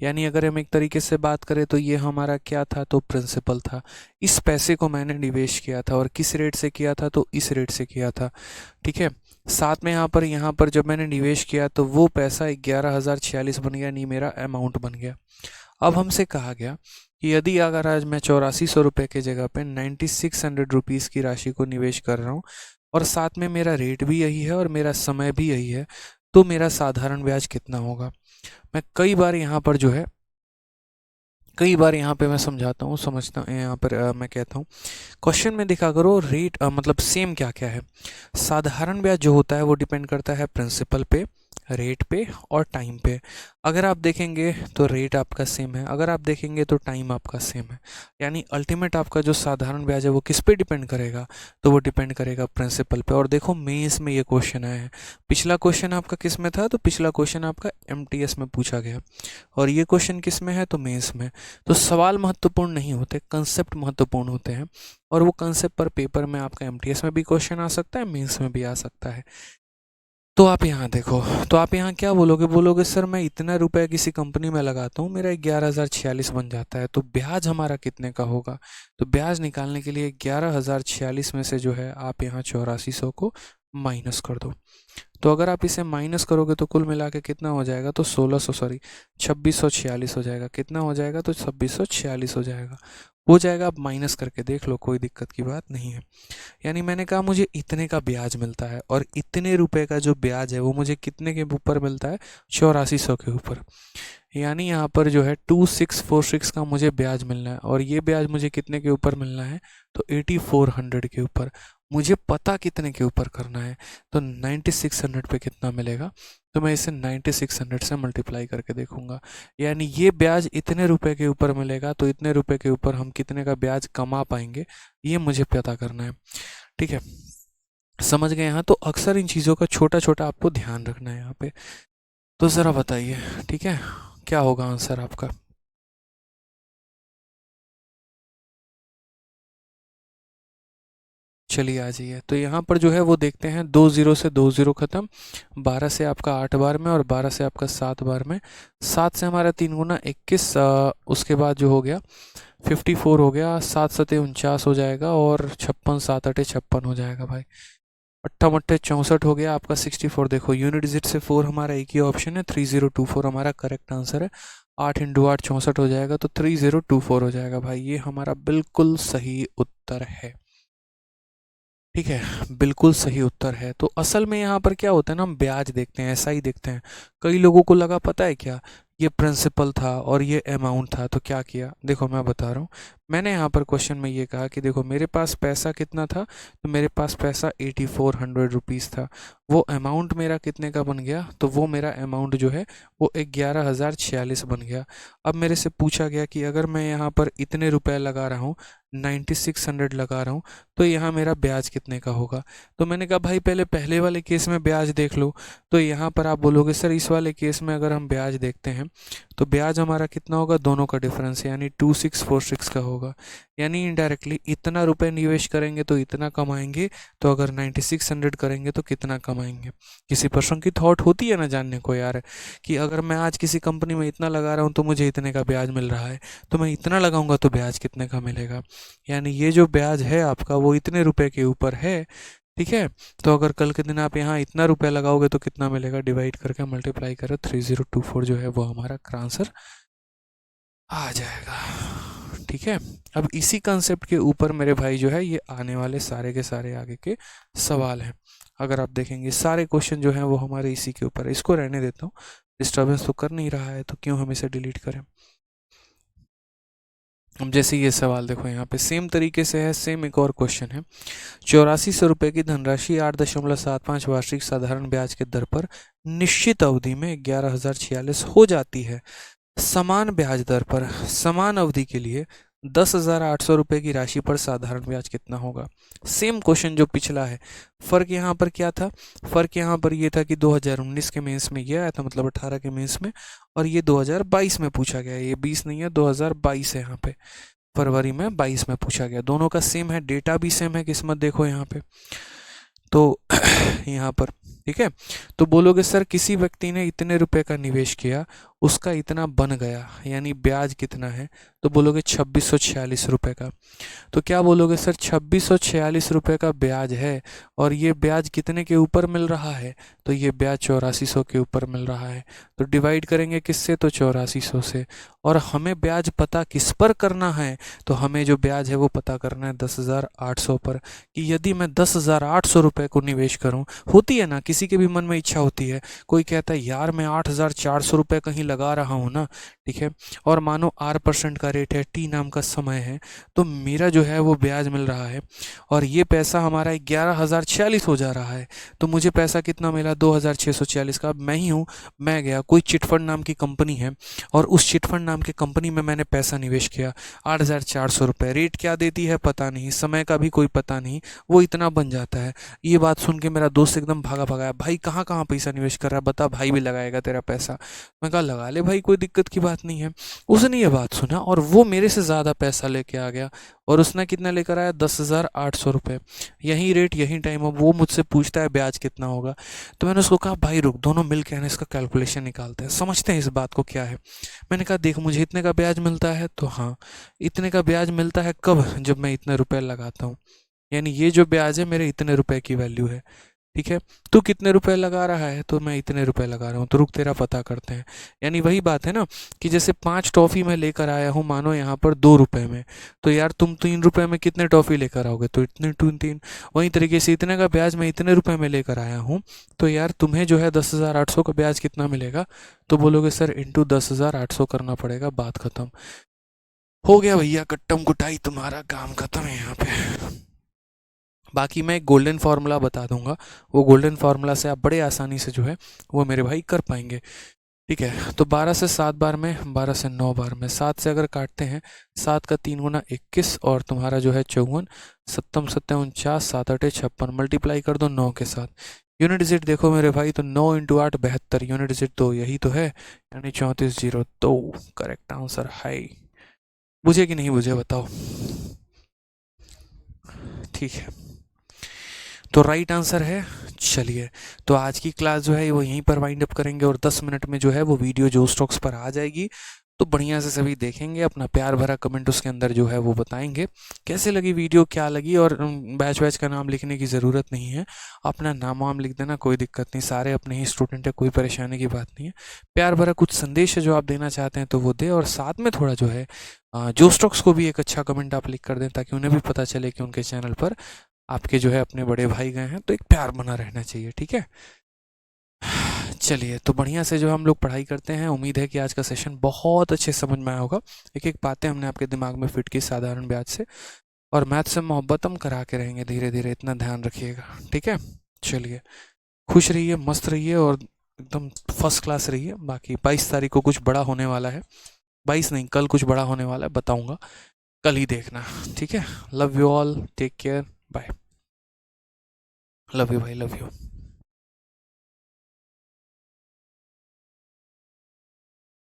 यानी अगर हम एक तरीके से बात करें तो ये हमारा क्या था, तो प्रिंसिपल था। इस पैसे को मैंने निवेश किया था और किस रेट से किया था, तो इस रेट से किया था। ठीक है, साथ में यहाँ पर जब मैंने निवेश किया तो वो पैसा 11,046 बन गया, यानी मेरा अमाउंट बन गया। अब हमसे कहा गया कि यदि अगर आज मैं 8400 रुपये की जगह पे 9600 रुपीज़ की राशि को निवेश कर रहा हूँ और साथ में मेरा रेट भी यही है और मेरा समय भी यही है, तो मेरा साधारण ब्याज कितना होगा। मैं कई बार यहाँ पे मैं समझाता हूँ, समझता हूँ यहाँ पर मैं कहता हूँ क्वेश्चन में दिखा करो रेट, मतलब सेम क्या क्या है। साधारण ब्याज जो होता है वो डिपेंड करता है प्रिंसिपल पे, रेट पे और टाइम पे। अगर आप देखेंगे तो रेट आपका सेम है, अगर आप देखेंगे तो टाइम आपका सेम है। यानी अल्टीमेट आपका जो साधारण ब्याज है वो किस पे डिपेंड करेगा, तो वो डिपेंड करेगा प्रिंसिपल पे। और देखो मेंस में ये क्वेश्चन आया है। पिछला क्वेश्चन आपका किस में था, तो पिछला क्वेश्चन आपका एमटीएस में पूछा गया और ये क्वेश्चन किस में है, तो मेंस में। तो सवाल महत्वपूर्ण नहीं होते, कंसेप्ट महत्वपूर्ण होते हैं। और वो कंसेप्ट पर पेपर में आपका एमटीएस में भी क्वेश्चन आ सकता है, मेंस में भी आ सकता है। तो आप यहाँ देखो, तो आप यहाँ क्या बोलोगे, बोलोगे सर मैं इतना रुपए किसी कंपनी में लगाता हूँ, मेरा 11,046 बन जाता है, तो ब्याज हमारा कितने का होगा। तो ब्याज निकालने के लिए 11,046 में से जो है आप यहाँ 8400 को माइनस कर दो। तो अगर आप इसे माइनस करोगे तो कुल मिला के कितना हो जाएगा, तो 2646 हो जाएगा। कितना हो जाएगा, तो 2646 हो जाएगा। हो जाएगा, आप माइनस करके देख लो, कोई दिक्कत की बात नहीं है। यानी मैंने कहा मुझे इतने का ब्याज मिलता है और इतने रुपए का जो ब्याज है वो मुझे कितने के ऊपर मिलता है, 8400 के ऊपर। यानी यहाँ पर जो है 2646 का मुझे ब्याज मिलना है और ये ब्याज मुझे कितने के ऊपर मिलना है, तो 8400 के ऊपर। मुझे पता कितने के ऊपर करना है, तो 9600 पे कितना मिलेगा, तो मैं इसे 9600 से मल्टीप्लाई करके देखूंगा। यानी ये ब्याज इतने रुपए के ऊपर मिलेगा, तो इतने रुपए के ऊपर हम कितने का ब्याज कमा पाएंगे, ये मुझे पता करना है। ठीक है, समझ गए यहाँ। तो अक्सर इन चीज़ों का छोटा छोटा आपको ध्यान रखना है यहाँ पे। तो ज़रा बताइए, ठीक है, क्या होगा आंसर आपका। चलिए आ जाइए। तो यहाँ पर जो है वो देखते हैं, 2 0 से 2 0 ख़त्म, 12 से आपका 8 बार में और 12 से आपका 7 बार में। 7 से हमारा 3 गुना 21, उसके बाद जो हो गया 54 हो गया, 7 सते 49 हो जाएगा और 56 7 अटे 56 हो जाएगा भाई। 8 मट्टे 64 हो गया आपका 64। देखो यूनिट डिजिट से 4 हमारा एक ही ऑप्शन है, 3024 हमारा करेक्ट आंसर है। 8 इंटू 8 64 हो जाएगा, तो 3024 हो जाएगा भाई। ये हमारा बिल्कुल सही उत्तर है। ठीक है, बिल्कुल सही उत्तर है। तो असल में यहाँ पर क्या होता है ना, हम ब्याज देखते हैं, ऐसा ही देखते हैं। कई लोगों को लगा पता है क्या, ये प्रिंसिपल था और ये अमाउंट था, तो क्या किया, देखो मैं बता रहा हूँ। मैंने यहाँ पर क्वेश्चन में ये कहा कि देखो मेरे पास पैसा कितना था, तो मेरे पास पैसा 8400 रुपीज़ था। वो अमाउंट मेरा कितने का बन गया, तो वो मेरा अमाउंट जो है वो 11,046 बन गया। अब मेरे से पूछा गया कि अगर मैं यहाँ पर इतने रुपए लगा रहा हूँ, 9600 लगा रहा हूँ, तो यहाँ मेरा ब्याज कितने का होगा। तो मैंने कहा भाई पहले वाले केस में ब्याज देख लो। तो यहाँ पर आप बोलोगे सर इस वाले केस में अगर हम ब्याज देखते हैं तो ब्याज हमारा कितना होगा, दोनों का डिफरेंस यानी 2646 का होगा। यानी इनडायरेक्टली इतना रुपए निवेश करेंगे तो इतना कमाएंगे, तो अगर 9600 करेंगे तो कितना कमाएंगे। किसी पर्सन की थॉट होती है ना जानने को यार, कि अगर मैं आज किसी कंपनी में इतना लगा रहा हूँ तो मुझे इतने का ब्याज मिल रहा है, तो मैं इतना लगाऊंगा तो ब्याज कितने का मिलेगा। यानी ये जो ब्याज है आपका वो इतने रुपए के ऊपर है। ठीक है, तो अगर कल के दिन आप यहाँ इतना रुपया लगाओगे तो कितना मिलेगा, डिवाइड करके मल्टीप्लाई करो, 3024 जो है वो हमारा आंसर आ जाएगा। ठीक है, अब इसी कंसेप्ट के ऊपर मेरे भाई जो है ये आने वाले सारे के सारे आगे के सवाल हैं। अगर आप देखेंगे सारे क्वेश्चन जो हैं वो हमारे इसी के ऊपर है। इसको रहने देता हूँ, डिस्टर्बेंस तो कर नहीं रहा है तो क्यों हम इसे डिलीट करें। अब जैसे ये सवाल देखो यहाँ पे सेम तरीके से है, सेम एक और क्वेश्चन है। 8400 रुपये की धनराशि 8.75 वार्षिक साधारण ब्याज के दर पर निश्चित अवधि में 11,046 हो जाती है। समान ब्याज दर पर समान अवधि के लिए 10,800 रुपये की राशि पर साधारण ब्याज कितना होगा। सेम क्वेश्चन जो पिछला है, फ़र्क यहाँ पर क्या था, फ़र्क यहाँ पर ये था कि 2019 के मेंस में ये आया था, मतलब 18 के मेंस में, और ये 2022 में पूछा गया है। ये 20 नहीं है, 2022 है। यहाँ पे फरवरी में 22 में पूछा गया। दोनों का सेम है, डेटा भी सेम है, किस्मत देखो यहाँ पे। तो यहाँ पर ठीक है, तो बोलोगे सर किसी व्यक्ति ने इतने रुपए का निवेश किया, उसका इतना बन गया, यानी ब्याज कितना है, तो बोलोगे 2646 रुपये का। तो क्या बोलोगे सर 2646 रुपये का ब्याज है और ये ब्याज कितने के ऊपर मिल रहा है, तो ये ब्याज 8400 के ऊपर मिल रहा है। तो डिवाइड करेंगे किससे, तो 8400 से। और हमें ब्याज पता किस पर करना है, तो हमें जो ब्याज है वो पता करना है 10,800 पर। कि यदि मैं 10,800 रुपये को निवेश करूं, होती है ना किसी के भी मन में इच्छा होती है, कोई कहता है यार मैं 8,400 रुपये कहीं लगा रहा हूँ ना, ठीक है, और मानो R% का रेट है, T नाम का समय है, तो मेरा जो है वो ब्याज मिल रहा है और ये पैसा हमारा 11,046 हो जा रहा है। तो मुझे पैसा कितना मिला, 2,646 का। अब मैं ही हूँ, मैं गया कोई चिटफंड नाम की कंपनी है और उस चिटफंड नाम की कंपनी में मैंने पैसा निवेश किया, 8,400 रुपये। रेट क्या देती है पता नहीं, समय का भी कोई पता नहीं, वो इतना बन जाता है। ये बात सुन के मेरा दोस्त एकदम भागा भगाया, भाई कहाँ कहाँ पैसा निवेश कर रहा है, बता, भाई भी लगाएगा तेरा पैसा। मैं कहा लगा ले भाई, कोई दिक्कत की बात नहीं है। उसने ये बात सुना और वो मेरे से ज़्यादा पैसा लेके आ गया और उसने कितना लेकर आया, 10,800 रुपये। यही रेट यही टाइम, अब वो मुझसे पूछता है ब्याज कितना होगा। तो मैंने उसको कहा भाई रुक, दोनों मिल के इसका कैलकुलेशन निकालते हैं, समझते हैं इस बात को क्या है। मैंने कहा देख मुझे इतने का ब्याज मिलता है, तो हाँ इतने का ब्याज मिलता है कब, जब मैं इतने रुपए लगाता हूँ, यानी ये जो ब्याज है मेरे इतने रुपए की वैल्यू है। ठीक है, तू कितने रुपए लगा रहा है, तो मैं इतने रुपए लगा रहा हूँ, तो रुक तेरा पता करते हैं। यानी वही बात है ना कि जैसे 5 टॉफ़ी मैं लेकर आया हूँ मानो यहाँ पर 2 रुपए में, तो यार तुम 3 रुपए में कितने टॉफ़ी लेकर आओगे, तो इतने 3। वहीं तरीके से इतने का ब्याज मैं इतने रुपए में लेकर आया हूँ, तो यार तुम्हें जो है 10,800 का ब्याज कितना मिलेगा, तो बोलोगे सर इंटू 10,800 करना पड़ेगा, बात खत्म। हो गया भैया, कट्टम कुटाई, तुम्हारा काम खत्म है यहाँ पे। बाकी मैं एक गोल्डन फार्मूला बता दूंगा, वो गोल्डन फार्मूला से आप बड़े आसानी से जो है वो मेरे भाई कर पाएंगे। ठीक है, तो 12 से 7 बार में, 12 से 9 बार में, 7 से अगर काटते हैं, 7 का 3 गुना 21 और तुम्हारा जो है 54, 7 7 49, 7 8 56, मल्टीप्लाई कर दो 9 के साथ। यूनिट डिजिट देखो मेरे भाई, तो 9 इंटू 8 72, यूनिट डिजिट 2, यही तो है, यानी 3402 करेक्ट आंसर है। बुझे कि नहीं बुझे बताओ। ठीक है, तो राइट आंसर है। चलिए, तो आज की क्लास जो है वो यहीं पर वाइंड अप करेंगे और 10 मिनट में जो है वो वीडियो जो स्टॉक्स पर आ जाएगी, तो बढ़िया से सभी देखेंगे, अपना प्यार भरा कमेंट उसके अंदर जो है वो बताएंगे कैसे लगी वीडियो, क्या लगी। और बैच बैच का नाम लिखने की ज़रूरत नहीं है, अपना नाम वाम लिख देना, कोई दिक्कत नहीं, सारे अपने ही स्टूडेंट है, कोई परेशानी की बात नहीं है। प्यार भरा कुछ संदेश है जो आप देना चाहते हैं तो वो दे, और साथ में थोड़ा जो है जो स्टॉक्स को भी एक अच्छा कमेंट आप लिख कर दें, ताकि उन्हें भी पता चले कि उनके चैनल पर आपके जो है अपने बड़े भाई गए हैं, तो एक प्यार बना रहना चाहिए। ठीक है। चलिए, तो बढ़िया से जो हम लोग पढ़ाई करते हैं, उम्मीद है कि आज का सेशन बहुत अच्छे से समझ में आया होगा। एक एक बातें हमने आपके दिमाग में फिट की साधारण ब्याज से, और मैथ से मोहब्बत हम करा के रहेंगे धीरे धीरे, इतना ध्यान रखिएगा, ठीक है। चलिए, खुश रहिए, मस्त रहिए और एकदम फर्स्ट क्लास रहिए। बाकी 22 तारीख को कुछ बड़ा होने वाला है, 22 नहीं, कल कुछ बड़ा होने वाला है, बताऊंगा, कल ही देखना, ठीक है। Love you all, take care, bye. Love you भाई, लव यू।